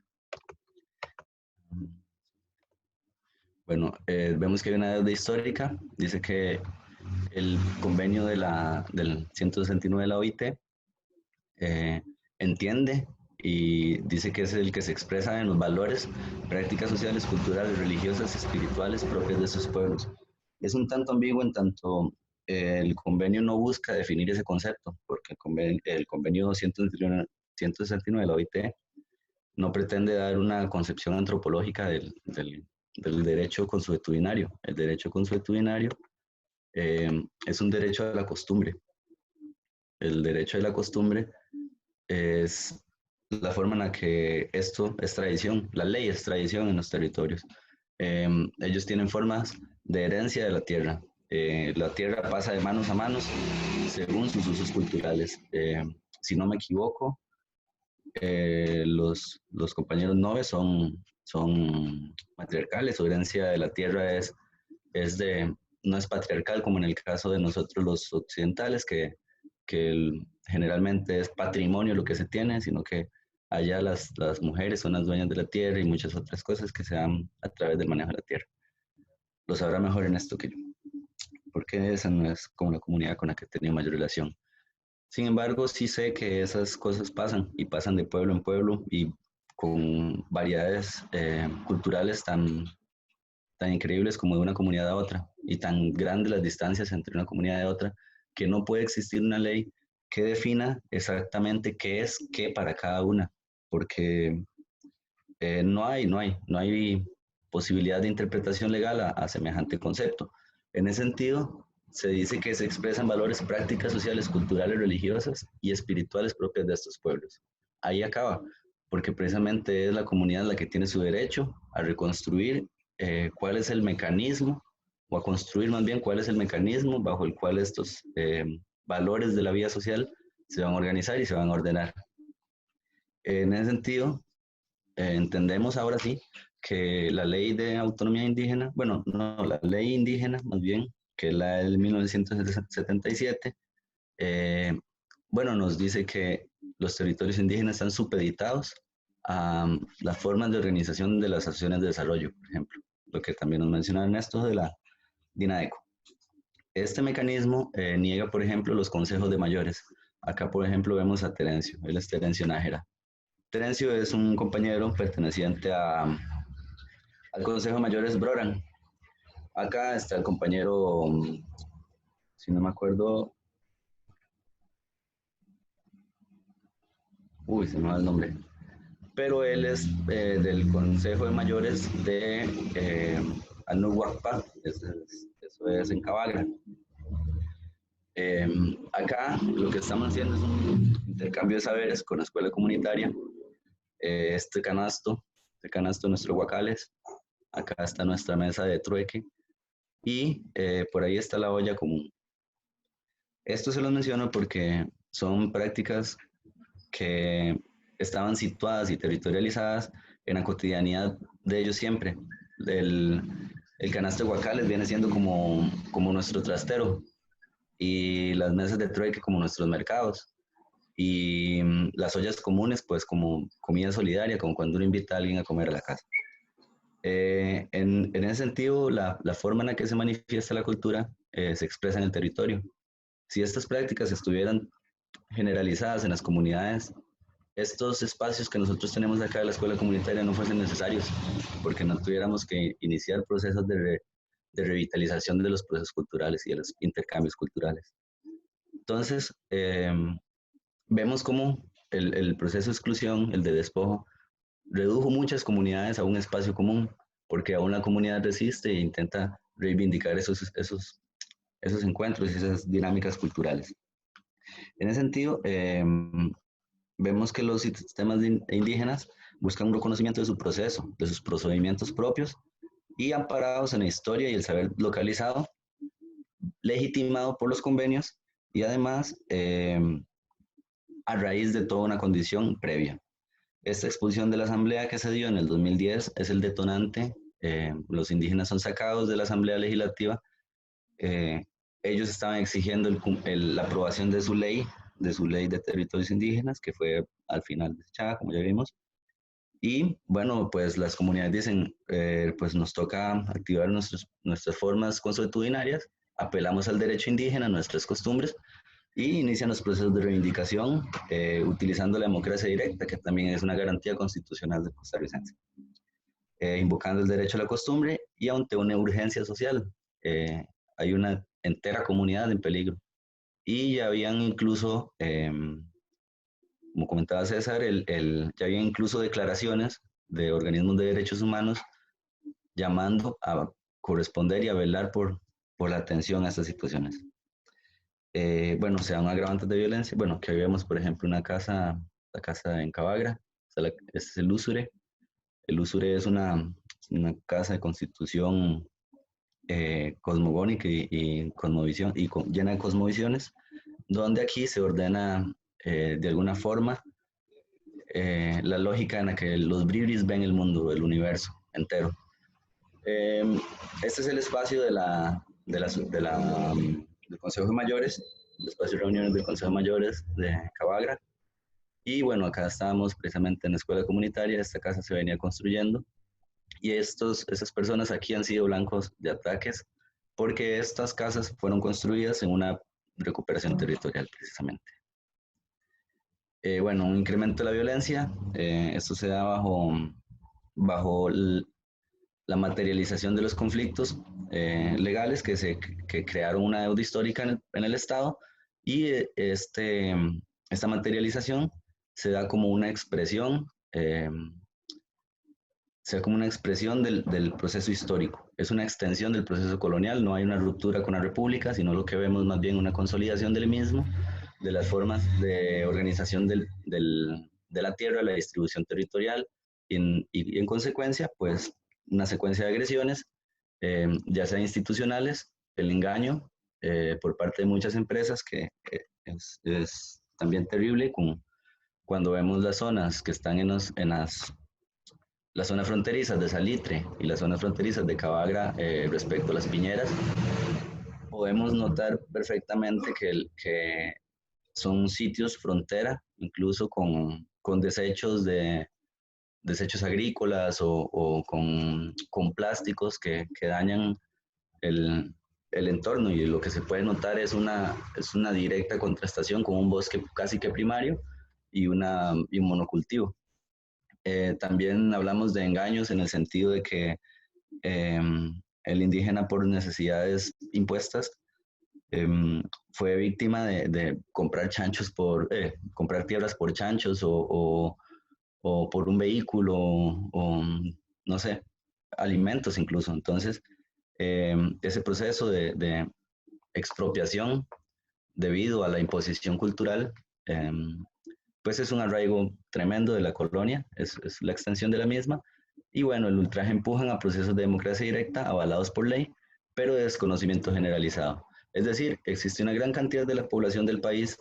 Bueno, vemos que hay una deuda histórica. Dice que el convenio del 169 de la OIT entiende y dice que es el que se expresa en los valores, prácticas sociales, culturales, religiosas, espirituales propias de esos pueblos. Es un tanto ambiguo en tanto el convenio no busca definir ese concepto, porque el convenio 169 de la OIT no pretende dar una concepción antropológica del derecho consuetudinario. El derecho consuetudinario es un derecho a la costumbre. El derecho a la costumbre es la forma en la que esto es tradición, la ley es tradición en los territorios. Ellos tienen formas de herencia de la tierra. La tierra pasa de manos a manos según sus usos culturales. Si no me equivoco, los compañeros noves son matriarcales, su herencia de la tierra no es patriarcal como en el caso de nosotros los occidentales, que generalmente es patrimonio lo que se tiene, sino que allá las mujeres son las dueñas de la tierra y muchas otras cosas que se dan a través del manejo de la tierra. Lo sabrá mejor en esto que yo, porque esa no es como la comunidad con la que he tenido mayor relación. Sin embargo, sí sé que esas cosas pasan, y pasan de pueblo en pueblo, y con variedades culturales tan increíbles como de una comunidad a otra, y tan grandes las distancias entre una comunidad y otra, que no puede existir una ley que defina exactamente qué es qué para cada una, porque no hay posibilidad de interpretación legal a semejante concepto. En ese sentido, se dice que se expresan valores, prácticas sociales, culturales, religiosas y espirituales propias de estos pueblos. Ahí acaba, porque precisamente es la comunidad la que tiene su derecho a reconstruir cuál es el mecanismo, o a construir más bien cuál es el mecanismo bajo el cual estos valores de la vida social se van a organizar y se van a ordenar. En ese sentido, entendemos ahora sí que la ley de autonomía indígena, bueno, no, la ley indígena más bien, que es la del 1977, bueno, nos dice que los territorios indígenas están supeditados a las formas de organización de las asociaciones de desarrollo, por ejemplo, lo que también nos mencionaba Ernesto de la DINADECO. Este mecanismo niega, por ejemplo, los consejos de mayores. Acá, por ejemplo, vemos a Terencio, él es Terencio Nájera. Terencio es un compañero perteneciente al Consejo de Mayores Broran. Acá está el compañero, si no me acuerdo, se me va el nombre, pero él es del Consejo de Mayores de Anuhuacpa, eso es en Cabagra. Acá lo que estamos haciendo es un intercambio de saberes con la escuela comunitaria. Este canasto de nuestros guacales, acá está nuestra mesa de trueque y por ahí está la olla común. Esto se los menciono porque son prácticas que estaban situadas y territorializadas en la cotidianidad de ellos siempre. El canasto de guacales viene siendo como nuestro trastero y las mesas de trueque como nuestros mercados y las ollas comunes pues como comida solidaria, como cuando uno invita a alguien a comer a la casa. En ese sentido, la forma en la que se manifiesta la cultura se expresa en el territorio. Si estas prácticas estuvieran generalizadas en las comunidades, estos espacios que nosotros tenemos acá de la escuela comunitaria no fuesen necesarios, porque no tuviéramos que iniciar procesos de revitalización de los procesos culturales y de los intercambios culturales. Entonces, vemos cómo el proceso de exclusión, el de despojo, redujo muchas comunidades a un espacio común, porque aún la comunidad resiste e intenta reivindicar esos encuentros y esas dinámicas culturales. En ese sentido, vemos que los sistemas indígenas buscan un reconocimiento de su proceso, de sus procedimientos propios y amparados en la historia y el saber localizado, legitimado por los convenios y además a raíz de toda una condición previa. Esta expulsión de la asamblea que se dio en el 2010 es el detonante. Los indígenas son sacados de la asamblea legislativa. Ellos estaban exigiendo la aprobación de su ley de territorios indígenas, que fue al final desechada, como ya vimos. Y bueno, pues las comunidades dicen, pues nos toca activar nuestras formas consuetudinarias, apelamos al derecho indígena, nuestras costumbres, y inician los procesos de reivindicación utilizando la democracia directa, que también es una garantía constitucional del costarricense. Invocando el derecho a la costumbre y ante una urgencia social. Hay una entera comunidad en peligro. Y ya habían incluso, como comentaba César, ya había incluso declaraciones de organismos de derechos humanos llamando a corresponder y a velar por la atención a estas situaciones. Bueno, se dan agravantes de violencia. Bueno, que vemos, por ejemplo, la casa en Cabagra, este es el Usure. El Usure es una casa de constitución cosmogónica y cosmovisión, y llena de cosmovisiones, donde aquí se ordena de alguna forma la lógica en la que los bribris ven el mundo, el universo entero. Este es el espacio del Consejo de Mayores, el espacio de reuniones del Consejo de Mayores de Cabagra. Y bueno, acá estábamos precisamente en la escuela comunitaria. Esta casa se venía construyendo y esas personas aquí han sido blancos de ataques porque estas casas fueron construidas en una recuperación territorial precisamente. Bueno, un incremento de la violencia, esto se da bajo la materialización de los conflictos legales que crearon una deuda histórica en el Estado, y esta materialización se da como una expresión del proceso histórico. Es una extensión del proceso colonial, no hay una ruptura con la República, sino lo que vemos más bien una consolidación del mismo, de las formas de organización de la tierra, la distribución territorial, y en consecuencia, pues, una secuencia de agresiones, ya sea institucionales, el engaño por parte de muchas empresas, que es también terrible, cuando vemos las zonas que están en las zonas fronterizas de Salitre y las zonas fronterizas de Cabagra respecto a las piñeras, podemos notar perfectamente que son sitios frontera, incluso con desechos desechos agrícolas o con plásticos que dañan el entorno, y lo que se puede notar es una directa contrastación con un bosque casi que primario y un monocultivo. También hablamos de engaños en el sentido de que el indígena, por necesidades impuestas, fue víctima de comprar chanchos comprar tierras por chanchos o por un vehículo o no sé, alimentos incluso. Entonces, ese proceso de expropiación debido a la imposición cultural, pues es un arraigo tremendo de la colonia, es la extensión de la misma, y bueno, el ultraje empujan a procesos de democracia directa avalados por ley, pero de desconocimiento generalizado. Es decir, existe una gran cantidad de la población del país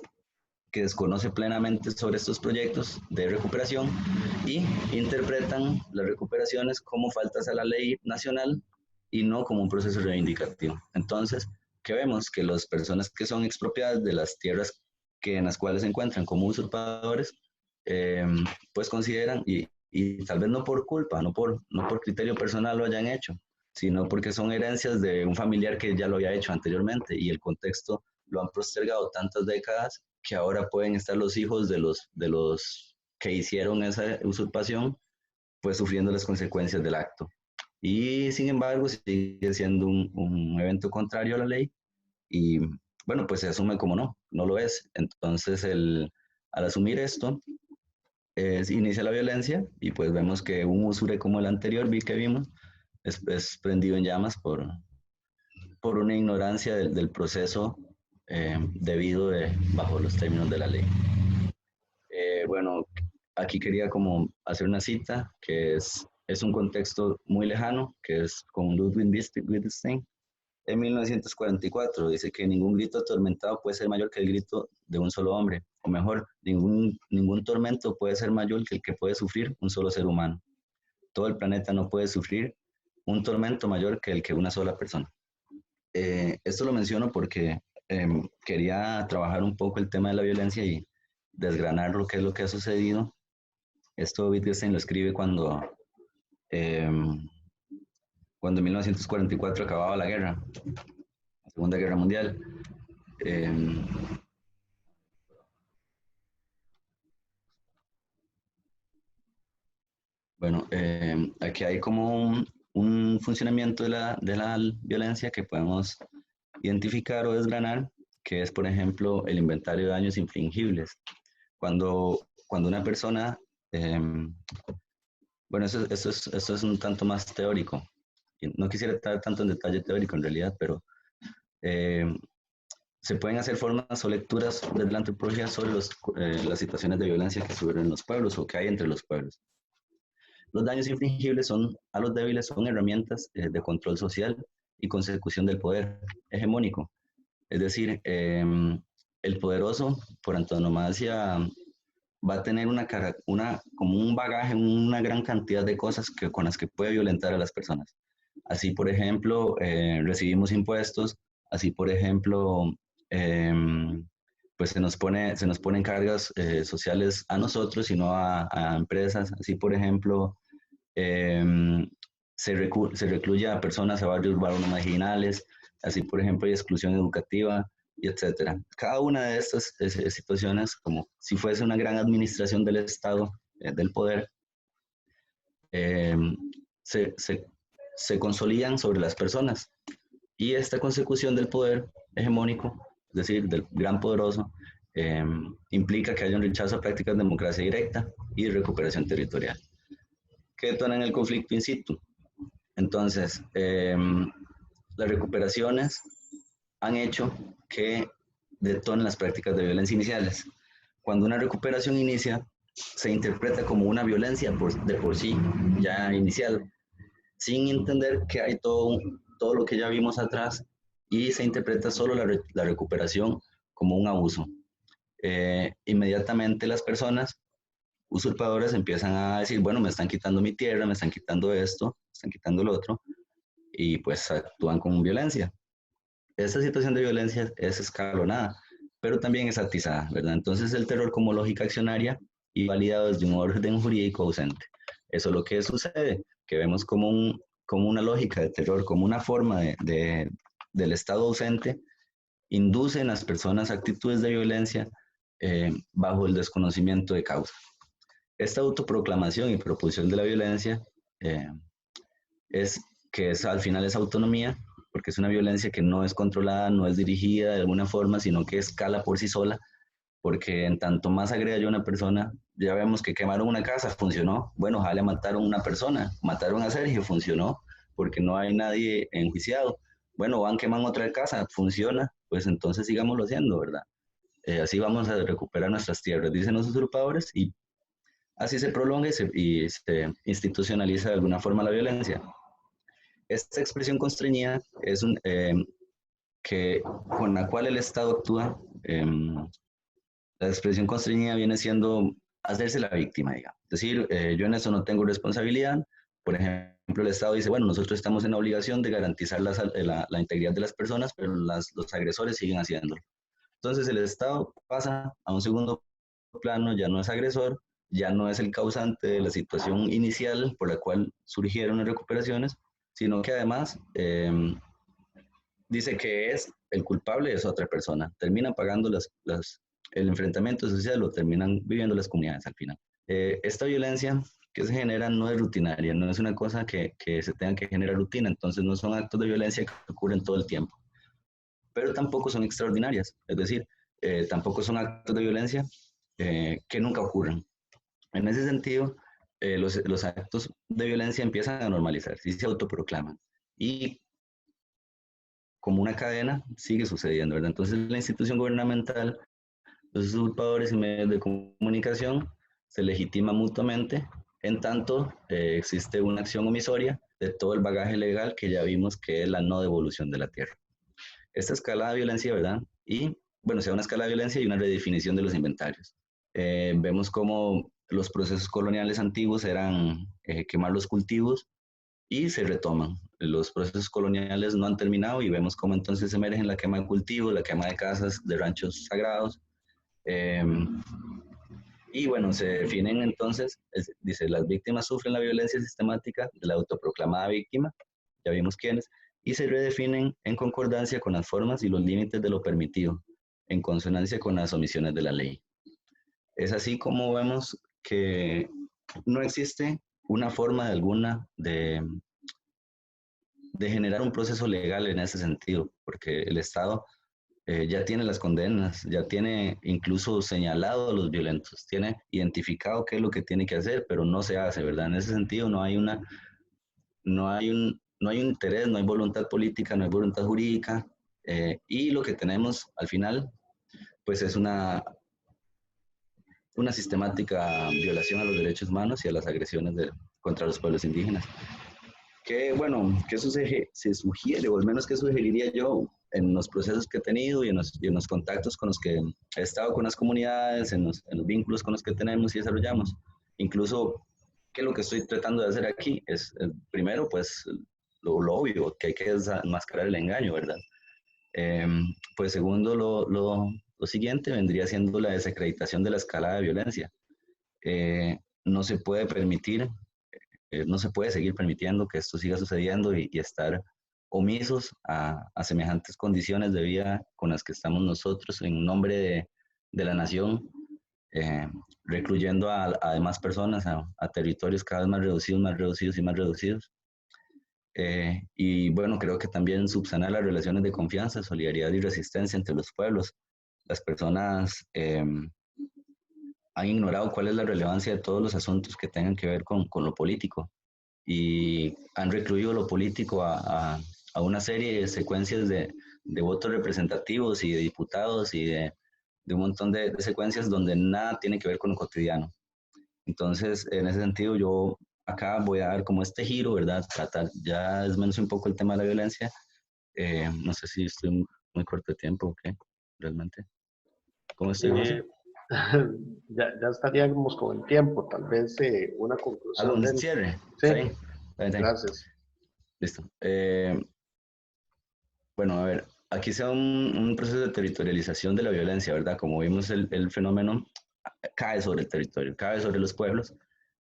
que desconoce plenamente sobre estos proyectos de recuperación y interpretan las recuperaciones como faltas a la ley nacional y no como un proceso reivindicativo. Entonces, ¿qué vemos? Que las personas que son expropiadas de las tierras en las cuales se encuentran como usurpadores, pues consideran, y tal vez no por culpa, no por criterio personal lo hayan hecho, sino porque son herencias de un familiar que ya lo había hecho anteriormente y el contexto lo han postergado tantas décadas que ahora pueden estar los hijos de los que hicieron esa usurpación, pues sufriendo las consecuencias del acto. Y sin embargo sigue siendo un evento contrario a la ley y bueno, pues se asume como no lo es. Entonces al asumir esto, inicia la violencia y pues vemos que un usure como el anterior que vimos es prendido en llamas por una ignorancia del proceso debido bajo los términos de la ley. Bueno, aquí quería como hacer una cita que es un contexto muy lejano, que es con Ludwig Wittgenstein. En 1944 dice que ningún grito atormentado puede ser mayor que el grito de un solo hombre, o mejor, ningún tormento puede ser mayor que el que puede sufrir un solo ser humano. Todo el planeta no puede sufrir un tormento mayor que el que una sola persona. Esto lo menciono porque quería trabajar un poco el tema de la violencia y desgranar lo que es lo que ha sucedido. Esto Wittgenstein lo escribe cuando en 1944 acababa la guerra, la Segunda Guerra Mundial. Bueno, aquí hay como un funcionamiento de la violencia que podemos identificar o desgranar, que es, por ejemplo, el inventario de daños infringibles. Cuando una persona, bueno, eso es un tanto más teórico. No quisiera entrar tanto en detalle teórico en realidad, pero se pueden hacer formas o lecturas desde la antropología sobre las situaciones de violencia que suceden en los pueblos o que hay entre los pueblos. Los daños infringibles a los débiles son herramientas de control social y consecución del poder hegemónico. Es decir, el poderoso, por antonomasia, va a tener como un bagaje, una gran cantidad de cosas con las que puede violentar a las personas. Así, por ejemplo, recibimos impuestos, así, por ejemplo, pues se nos ponen cargas sociales a nosotros y no a empresas. Así, por ejemplo, se recluye a personas a barrios urbanos marginales. Así, por ejemplo, hay exclusión educativa, y etcétera. Cada una de estas situaciones, como si fuese una gran administración del Estado, del poder, se consolidan sobre las personas. Y esta consecución del poder hegemónico, es decir, del gran poderoso, implica que haya un rechazo a prácticas de democracia directa y recuperación territorial, que detonan el conflicto in situ. Entonces, las recuperaciones han hecho que detonen las prácticas de violencia iniciales. Cuando una recuperación inicia, se interpreta como una violencia de por sí, ya inicial, sin entender que hay todo lo que ya vimos atrás, y se interpreta solo la recuperación como un abuso. Inmediatamente las personas usurpadoras empiezan a decir, bueno, me están quitando mi tierra, me están quitando esto, me están quitando lo otro, y pues actúan con violencia. Esta situación de violencia es escalonada. pero también es atizada, ¿verdad? Entonces el terror como lógica accionaria y validado desde un orden jurídico ausente. Eso es lo que sucede, que vemos como, como una lógica de terror, como una forma del Estado ausente, induce en las personas actitudes de violencia bajo el desconocimiento de causa. Esta autoproclamación y proposición de la violencia al final es autonomía, porque es una violencia que no es controlada, no es dirigida de alguna forma, sino que escala por sí sola, porque en tanto más agreda yo a una persona, ya vemos que quemaron una casa, funcionó. Bueno, ojalá mataron a una persona, mataron a Sergio, funcionó, porque no hay nadie enjuiciado. Bueno, van quemando otra casa, funciona, pues entonces sigámoslo haciendo, ¿verdad? Así vamos a recuperar nuestras tierras, dicen los usurpadores, y así se prolonga y se institucionaliza de alguna forma la violencia. Esta expresión constreñida es con la cual el Estado actúa. La expresión constreñida viene siendo hacerse la víctima, digamos. Es decir, yo en eso no tengo responsabilidad. Por ejemplo, el Estado dice, bueno, nosotros estamos en la obligación de garantizar la integridad de las personas, pero los agresores siguen haciéndolo. Entonces el Estado pasa a un segundo plano, ya no es agresor, ya no es el causante de la situación inicial por la cual surgieron las recuperaciones, sino que además dice que es el culpable es otra persona. Terminan pagando el enfrentamiento social, lo terminan viviendo las comunidades al final. Esta violencia que se genera no es rutinaria, no es una cosa que se tenga que generar rutina, entonces no son actos de violencia que ocurren todo el tiempo, pero tampoco son extraordinarias, es decir, tampoco son actos de violencia que nunca ocurren. En ese sentido, los actos de violencia empiezan a normalizarse y se autoproclaman. Y como una cadena sigue sucediendo, ¿verdad? Entonces la institución gubernamental, los usurpadores y medios de comunicación se legitiman mutuamente, en tanto existe una acción omisoria de todo el bagaje legal que ya vimos que es la no devolución de la tierra. Esta escala de violencia, ¿verdad? Y bueno, sea una escala de violencia y una redefinición de los inventarios. Vemos cómo los procesos coloniales antiguos eran quemar los cultivos y se retoman. Los procesos coloniales no han terminado y vemos cómo entonces emergen la quema de cultivos, la quema de casas, de ranchos sagrados. Y bueno, se definen entonces, dice, las víctimas sufren la violencia sistemática de la autoproclamada víctima, ya vimos quiénes, y se redefinen en concordancia con las formas y los límites de lo permitido, en consonancia con las omisiones de la ley. Es así como vemos que no existe una forma alguna de generar un proceso legal en ese sentido, porque el Estado ya tiene las condenas, ya tiene incluso señalado a los violentos, tiene identificado qué es lo que tiene que hacer, pero no se hace, ¿verdad? En ese sentido no hay un interés, no hay voluntad política, no hay voluntad jurídica, y lo que tenemos al final, pues es una sistemática violación a los derechos humanos y a las agresiones contra los pueblos indígenas. Que bueno, que eso se sugiere, o al menos que sugeriría yo en los procesos que he tenido y en los contactos con los que he estado con las comunidades, en los vínculos con los que tenemos y desarrollamos. Incluso, que lo que estoy tratando de hacer aquí es, primero, pues, lo obvio, que hay que enmascarar el engaño, ¿verdad? Pues segundo, lo siguiente vendría siendo la desacreditación de la escala de violencia. No se puede permitir, no se puede seguir permitiendo que esto siga sucediendo y estar omisos a semejantes condiciones de vida con las que estamos nosotros en nombre de la nación, recluyendo a demás personas a territorios cada vez más reducidos y más reducidos. Y bueno, creo que también subsanar las relaciones de confianza, solidaridad y resistencia entre los pueblos. Las personas han ignorado cuál es la relevancia de todos los asuntos que tengan que ver con lo político y han recluido lo político a una serie de secuencias de votos representativos y de diputados y de un montón de secuencias donde nada tiene que ver con lo cotidiano. Entonces, en ese sentido, yo acá voy a dar como este giro, ¿verdad? Tratar, ya desmenuce un poco el tema de la violencia. No sé si estoy muy corto de tiempo o qué, realmente. ¿Cómo estoy, José? Ya estaríamos con el tiempo, tal vez una conclusión. ¿Algún cierre? Sí, ¿Está bien? gracias. Listo. Bueno, a ver, aquí se da un proceso de territorialización de la violencia, ¿verdad? Como vimos, el fenómeno cae sobre el territorio, cae sobre los pueblos,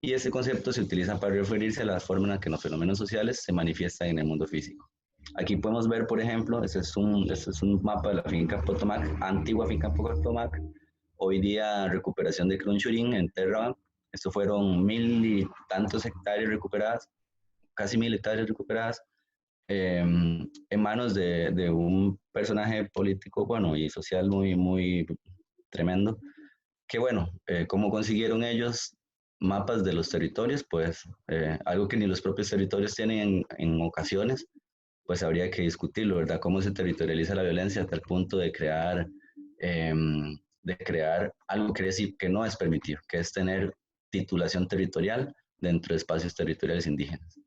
y ese concepto se utiliza para referirse a la forma en la que los fenómenos sociales se manifiestan en el mundo físico. Aquí podemos ver, por ejemplo, este es un mapa de la finca Potomac, antigua finca Potomac, hoy día recuperación de Crunchurín en Terra. Esto fueron 1000 y tantos hectáreas recuperadas, casi 1000 hectáreas recuperadas, en manos de un personaje político, bueno, y social muy, muy tremendo, que bueno, ¿cómo consiguieron ellos mapas de los territorios? Pues algo que ni los propios territorios tienen en ocasiones, pues habría que discutirlo, ¿verdad? Cómo se territorializa la violencia hasta el punto de crear algo que no es permitido, que es tener titulación territorial dentro de espacios territoriales indígenas.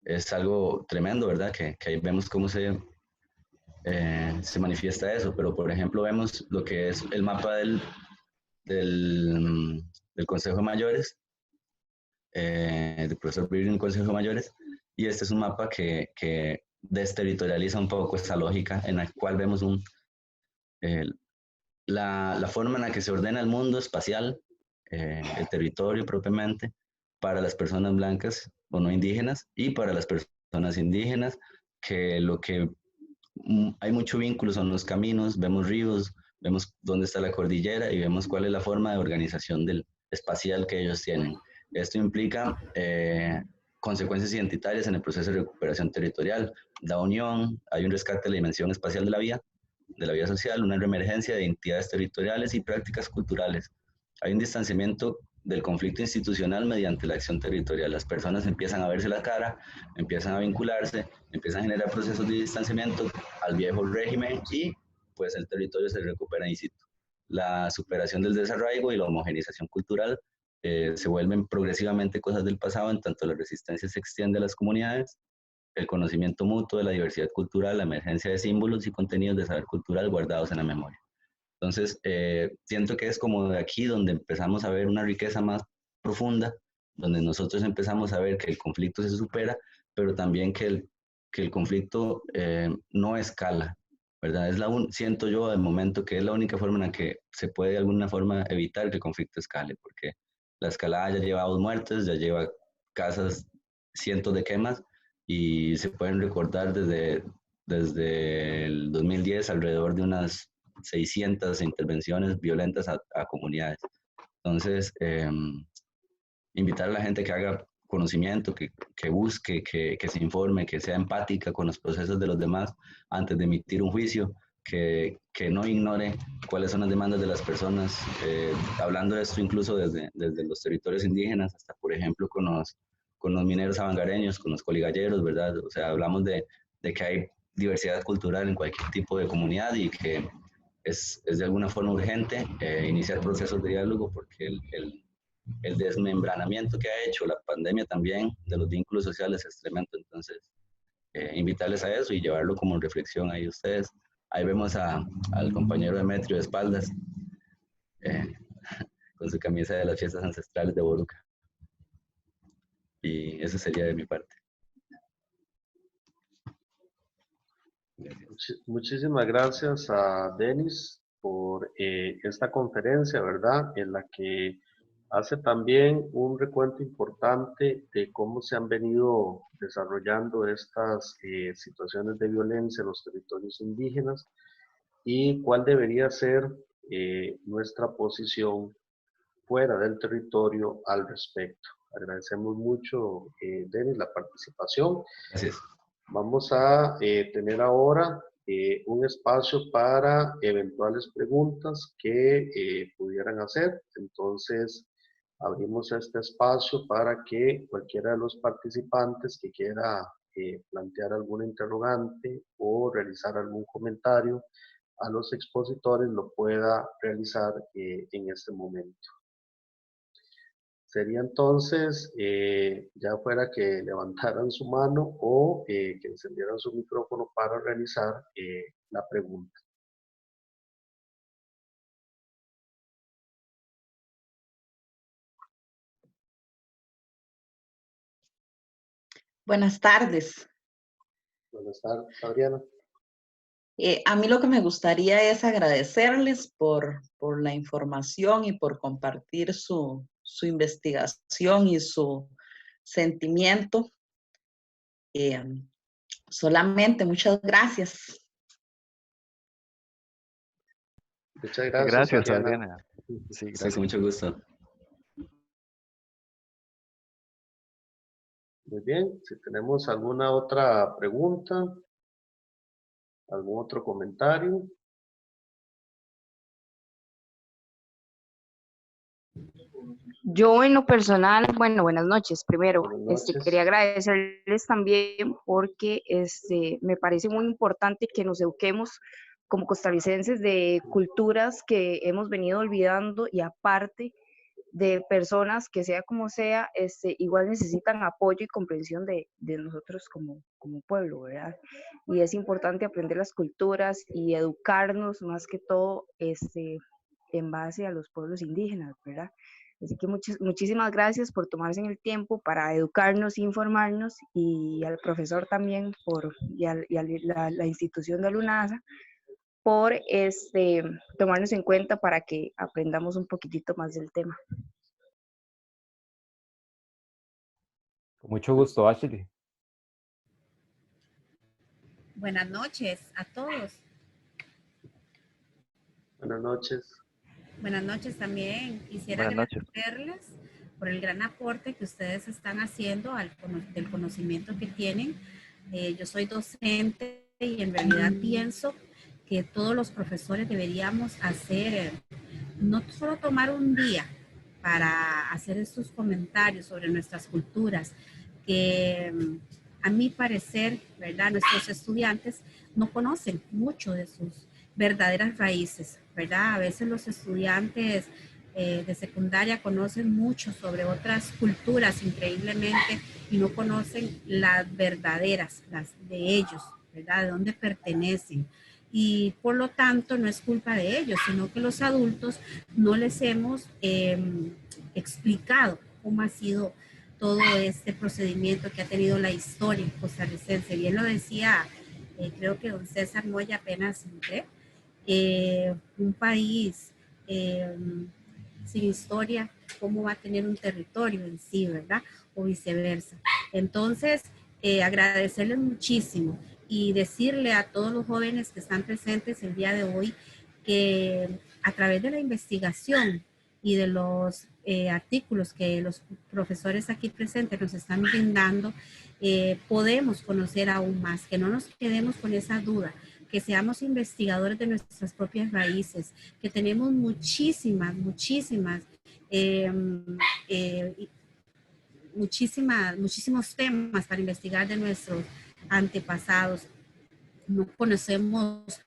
Es algo tremendo, ¿verdad? Que ahí vemos cómo se manifiesta eso, pero por ejemplo vemos lo que es el mapa del Consejo de Mayores, del profesor Bril en el Consejo de Mayores, y este es un mapa que desterritorializa un poco esta lógica en la cual vemos la forma en la que se ordena el mundo espacial, el territorio propiamente, para las personas blancas o no indígenas y para las personas indígenas, que hay mucho vínculo son los caminos, vemos ríos, vemos dónde está la cordillera y vemos cuál es la forma de organización espacial que ellos tienen. Esto implica consecuencias identitarias en el proceso de recuperación territorial, la unión, hay un rescate de la dimensión espacial de la vida social, una reemergencia de identidades territoriales y prácticas culturales. Hay un distanciamiento del conflicto institucional mediante la acción territorial. Las personas empiezan a verse la cara, empiezan a vincularse, empiezan a generar procesos de distanciamiento al viejo régimen y pues el territorio se recupera in situ. La superación del desarraigo y la homogenización cultural se vuelven progresivamente cosas del pasado, en tanto la resistencia se extiende a las comunidades, el conocimiento mutuo de la diversidad cultural, la emergencia de símbolos y contenidos de saber cultural guardados en la memoria. Entonces, siento que es como de aquí donde empezamos a ver una riqueza más profunda, donde nosotros empezamos a ver que el conflicto se supera, pero también que el conflicto no escala, ¿verdad? Siento yo de momento que es la única forma en la que se puede de alguna forma evitar que el conflicto escale, porque la escalada ya lleva 2 muertes, ya lleva casas, cientos de quemas, y se pueden recordar desde el 2010 alrededor de unas 600 intervenciones violentas a comunidades. Entonces, invitar a la gente que haga conocimiento, que busque, que se informe, que sea empática con los procesos de los demás antes de emitir un juicio, que no ignore cuáles son las demandas de las personas, hablando de esto incluso desde los territorios indígenas hasta, por ejemplo, con los mineros avangareños, con los coligalleros, ¿verdad? O sea, hablamos de que hay diversidad cultural en cualquier tipo de comunidad y que es de alguna forma urgente iniciar procesos de diálogo porque el desmembranamiento que ha hecho la pandemia también de los vínculos sociales es tremendo. Entonces, invitarles a eso y llevarlo como reflexión ahí ustedes. Ahí vemos al compañero Demetrio de espaldas eh, con su camisa de las fiestas ancestrales de Boruca. Y eso sería de mi parte. Muchísimas gracias a Denis por esta conferencia, ¿verdad? En la que hace también un recuento importante de cómo se han venido desarrollando estas situaciones de violencia en los territorios indígenas y cuál debería ser nuestra posición fuera del territorio al respecto. Agradecemos mucho, Denis, la participación. Gracias. Vamos a tener ahora un espacio para eventuales preguntas que pudieran hacer. Entonces, abrimos este espacio para que cualquiera de los participantes que quiera plantear alguna interrogante o realizar algún comentario a los expositores lo pueda realizar en este momento. Sería entonces, ya fuera que levantaran su mano o que encendieran su micrófono para realizar la pregunta. Buenas tardes. Buenas tardes, Adriana. A mí lo que me gustaría es agradecerles por la información y por compartir su investigación y su sentimiento. Eh, Solamente, muchas gracias. Muchas gracias, Gracias, Adriana. Adriana. Sí, Sí, gracias. con mucho gusto. Muy bien, si tenemos alguna otra pregunta, algún otro comentario. Yo en lo personal, bueno, buenas noches. Primero, Buenas noches. quería agradecerles también porque me parece muy importante que nos eduquemos como costarricenses de culturas que hemos venido olvidando y aparte de personas que sea como sea, igual necesitan apoyo y comprensión de nosotros como pueblo, ¿verdad? Y es importante aprender las culturas y educarnos más que todo en base a los pueblos indígenas, ¿verdad? Así que muchísimas gracias por tomarse el tiempo para educarnos, informarnos y al profesor también la institución de Lunasa por tomarnos en cuenta para que aprendamos un poquitito más del tema. Con mucho gusto, Ashley. Buenas noches a todos. Buenas noches. Buenas noches también. Quisiera Buenas noches. agradecerles por el gran aporte que ustedes están haciendo del conocimiento que tienen. Yo soy docente y en realidad pienso que todos los profesores deberíamos hacer, no solo tomar un día para hacer estos comentarios sobre nuestras culturas, que a mi parecer, ¿verdad? Nuestros estudiantes no conocen mucho de sus verdaderas raíces, ¿verdad? A veces los estudiantes de secundaria conocen mucho sobre otras culturas increíblemente y no conocen las verdaderas, las de ellos, ¿verdad? De dónde pertenecen. Y por lo tanto no es culpa de ellos, sino que los adultos no les hemos explicado cómo ha sido todo este procedimiento que ha tenido la historia costarricense. Bien lo decía, creo que don César Moya apenas entré, un país sin historia, ¿cómo va a tener un territorio en sí, verdad? O viceversa. Entonces, agradecerles muchísimo y decirle a todos los jóvenes que están presentes el día de hoy que a través de la investigación y de los artículos que los profesores aquí presentes nos están brindando, podemos conocer aún más, que no nos quedemos con esa duda, que seamos investigadores de nuestras propias raíces, que tenemos muchísimos temas para investigar de nuestros antepasados. No conocemos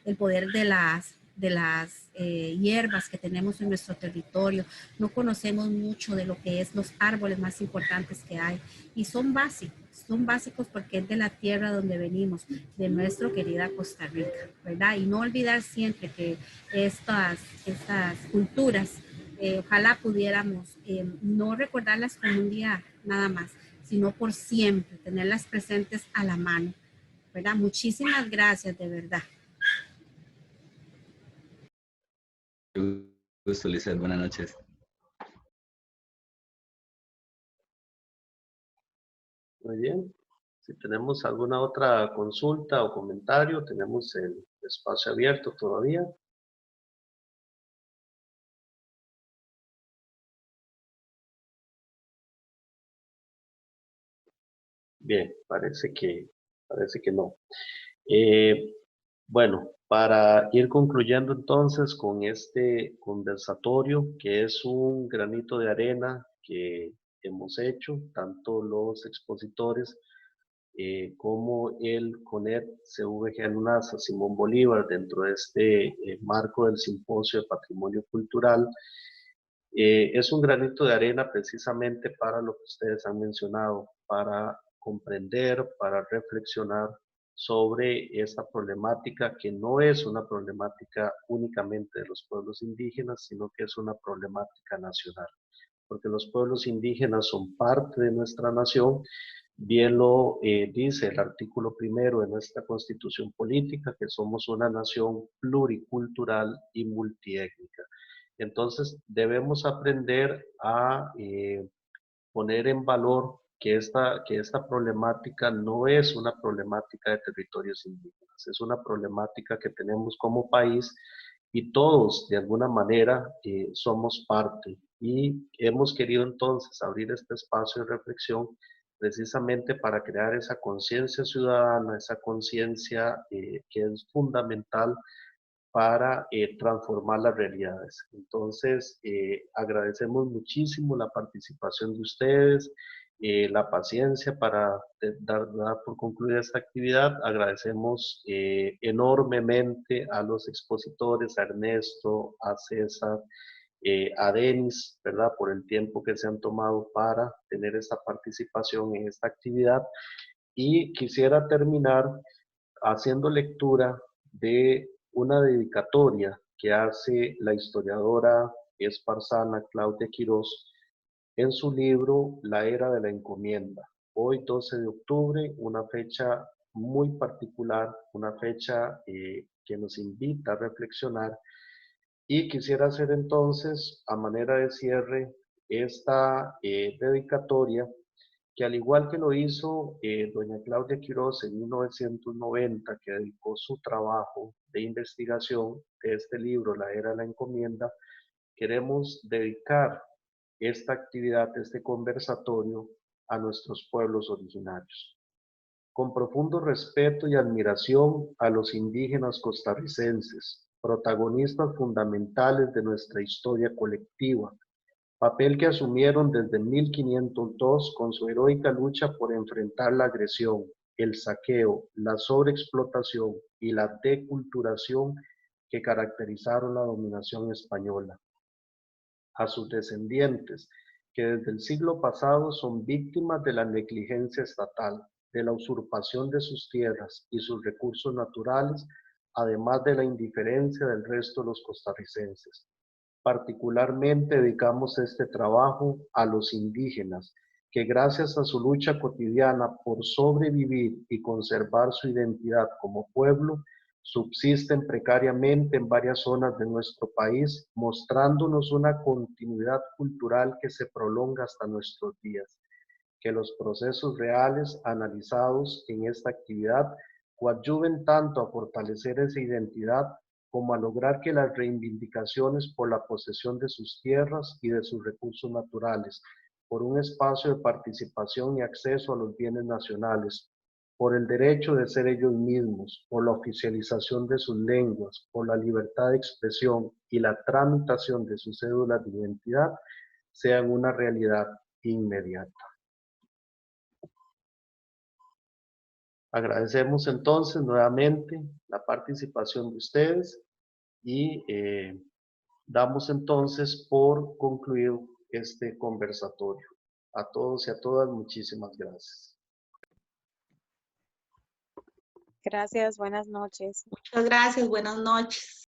el poder de las hierbas que tenemos en nuestro territorio, no conocemos mucho de lo que es los árboles más importantes que hay y son básicos porque es de la tierra donde venimos, de nuestra querida Costa Rica, ¿verdad? Y no olvidar siempre que estas culturas, ojalá pudiéramos no recordarlas como un día nada más, sino por siempre, tenerlas presentes a la mano, ¿verdad? Muchísimas gracias, de verdad. Gusto, Lizeth. Buenas noches. Muy bien. Si tenemos alguna otra consulta o comentario, tenemos el espacio abierto todavía. Bien, parece que no. Bueno, para ir concluyendo entonces con este conversatorio, que es un granito de arena que hemos hecho, tanto los expositores como el CONET CVG Lunasa Simón Bolívar dentro de este marco del Simposio de Patrimonio Cultural, es un granito de arena precisamente para lo que ustedes han mencionado, para comprender, para reflexionar sobre esta problemática que no es una problemática únicamente de los pueblos indígenas, sino que es una problemática nacional. porque los pueblos indígenas son parte de nuestra nación. Bien lo dice el artículo 1 de nuestra Constitución Política, que somos una nación pluricultural y multiétnica. Entonces, debemos aprender a poner en valor que esta problemática no es una problemática de territorios indígenas, es una problemática que tenemos como país y todos de alguna manera somos parte. Y hemos querido entonces abrir este espacio de reflexión precisamente para crear esa conciencia ciudadana, esa conciencia que es fundamental para transformar las realidades. Entonces, agradecemos muchísimo la participación de ustedes, la paciencia para dar por concluida esta actividad. Agradecemos enormemente a los expositores, a Ernesto, a César, a Denis, ¿verdad? Por el tiempo que se han tomado para tener esta participación en esta actividad. Y quisiera terminar haciendo lectura de una dedicatoria que hace la historiadora espartana Claudia Quirós en su libro La Era de la Encomienda. Hoy, 12 de octubre, una fecha muy particular, una fecha que nos invita a reflexionar, y quisiera hacer entonces, a manera de cierre, esta dedicatoria que, al igual que lo hizo doña Claudia Quirós en 1990, que dedicó su trabajo de investigación de este libro, La Era de la Encomienda, queremos dedicar esta actividad, este conversatorio, a nuestros pueblos originarios. Con profundo respeto y admiración a los indígenas costarricenses, protagonistas fundamentales de nuestra historia colectiva, papel que asumieron desde 1502 con su heroica lucha por enfrentar la agresión, el saqueo, la sobreexplotación y la deculturación que caracterizaron la dominación española. A sus descendientes, que desde el siglo pasado son víctimas de la negligencia estatal, de la usurpación de sus tierras y sus recursos naturales, además de la indiferencia del resto de los costarricenses. Particularmente dedicamos este trabajo a los indígenas, que gracias a su lucha cotidiana por sobrevivir y conservar su identidad como pueblo, subsisten precariamente en varias zonas de nuestro país, mostrándonos una continuidad cultural que se prolonga hasta nuestros días. Que los procesos reales analizados en esta actividad coadyuven tanto a fortalecer esa identidad como a lograr que las reivindicaciones por la posesión de sus tierras y de sus recursos naturales, por un espacio de participación y acceso a los bienes nacionales, por el derecho de ser ellos mismos, por la oficialización de sus lenguas, por la libertad de expresión y la tramitación de sus cédulas de identidad, sean una realidad inmediata. Agradecemos entonces nuevamente la participación de ustedes y damos entonces por concluido este conversatorio. A todos y a todas, muchísimas gracias. Gracias, buenas noches. Muchas gracias, buenas noches.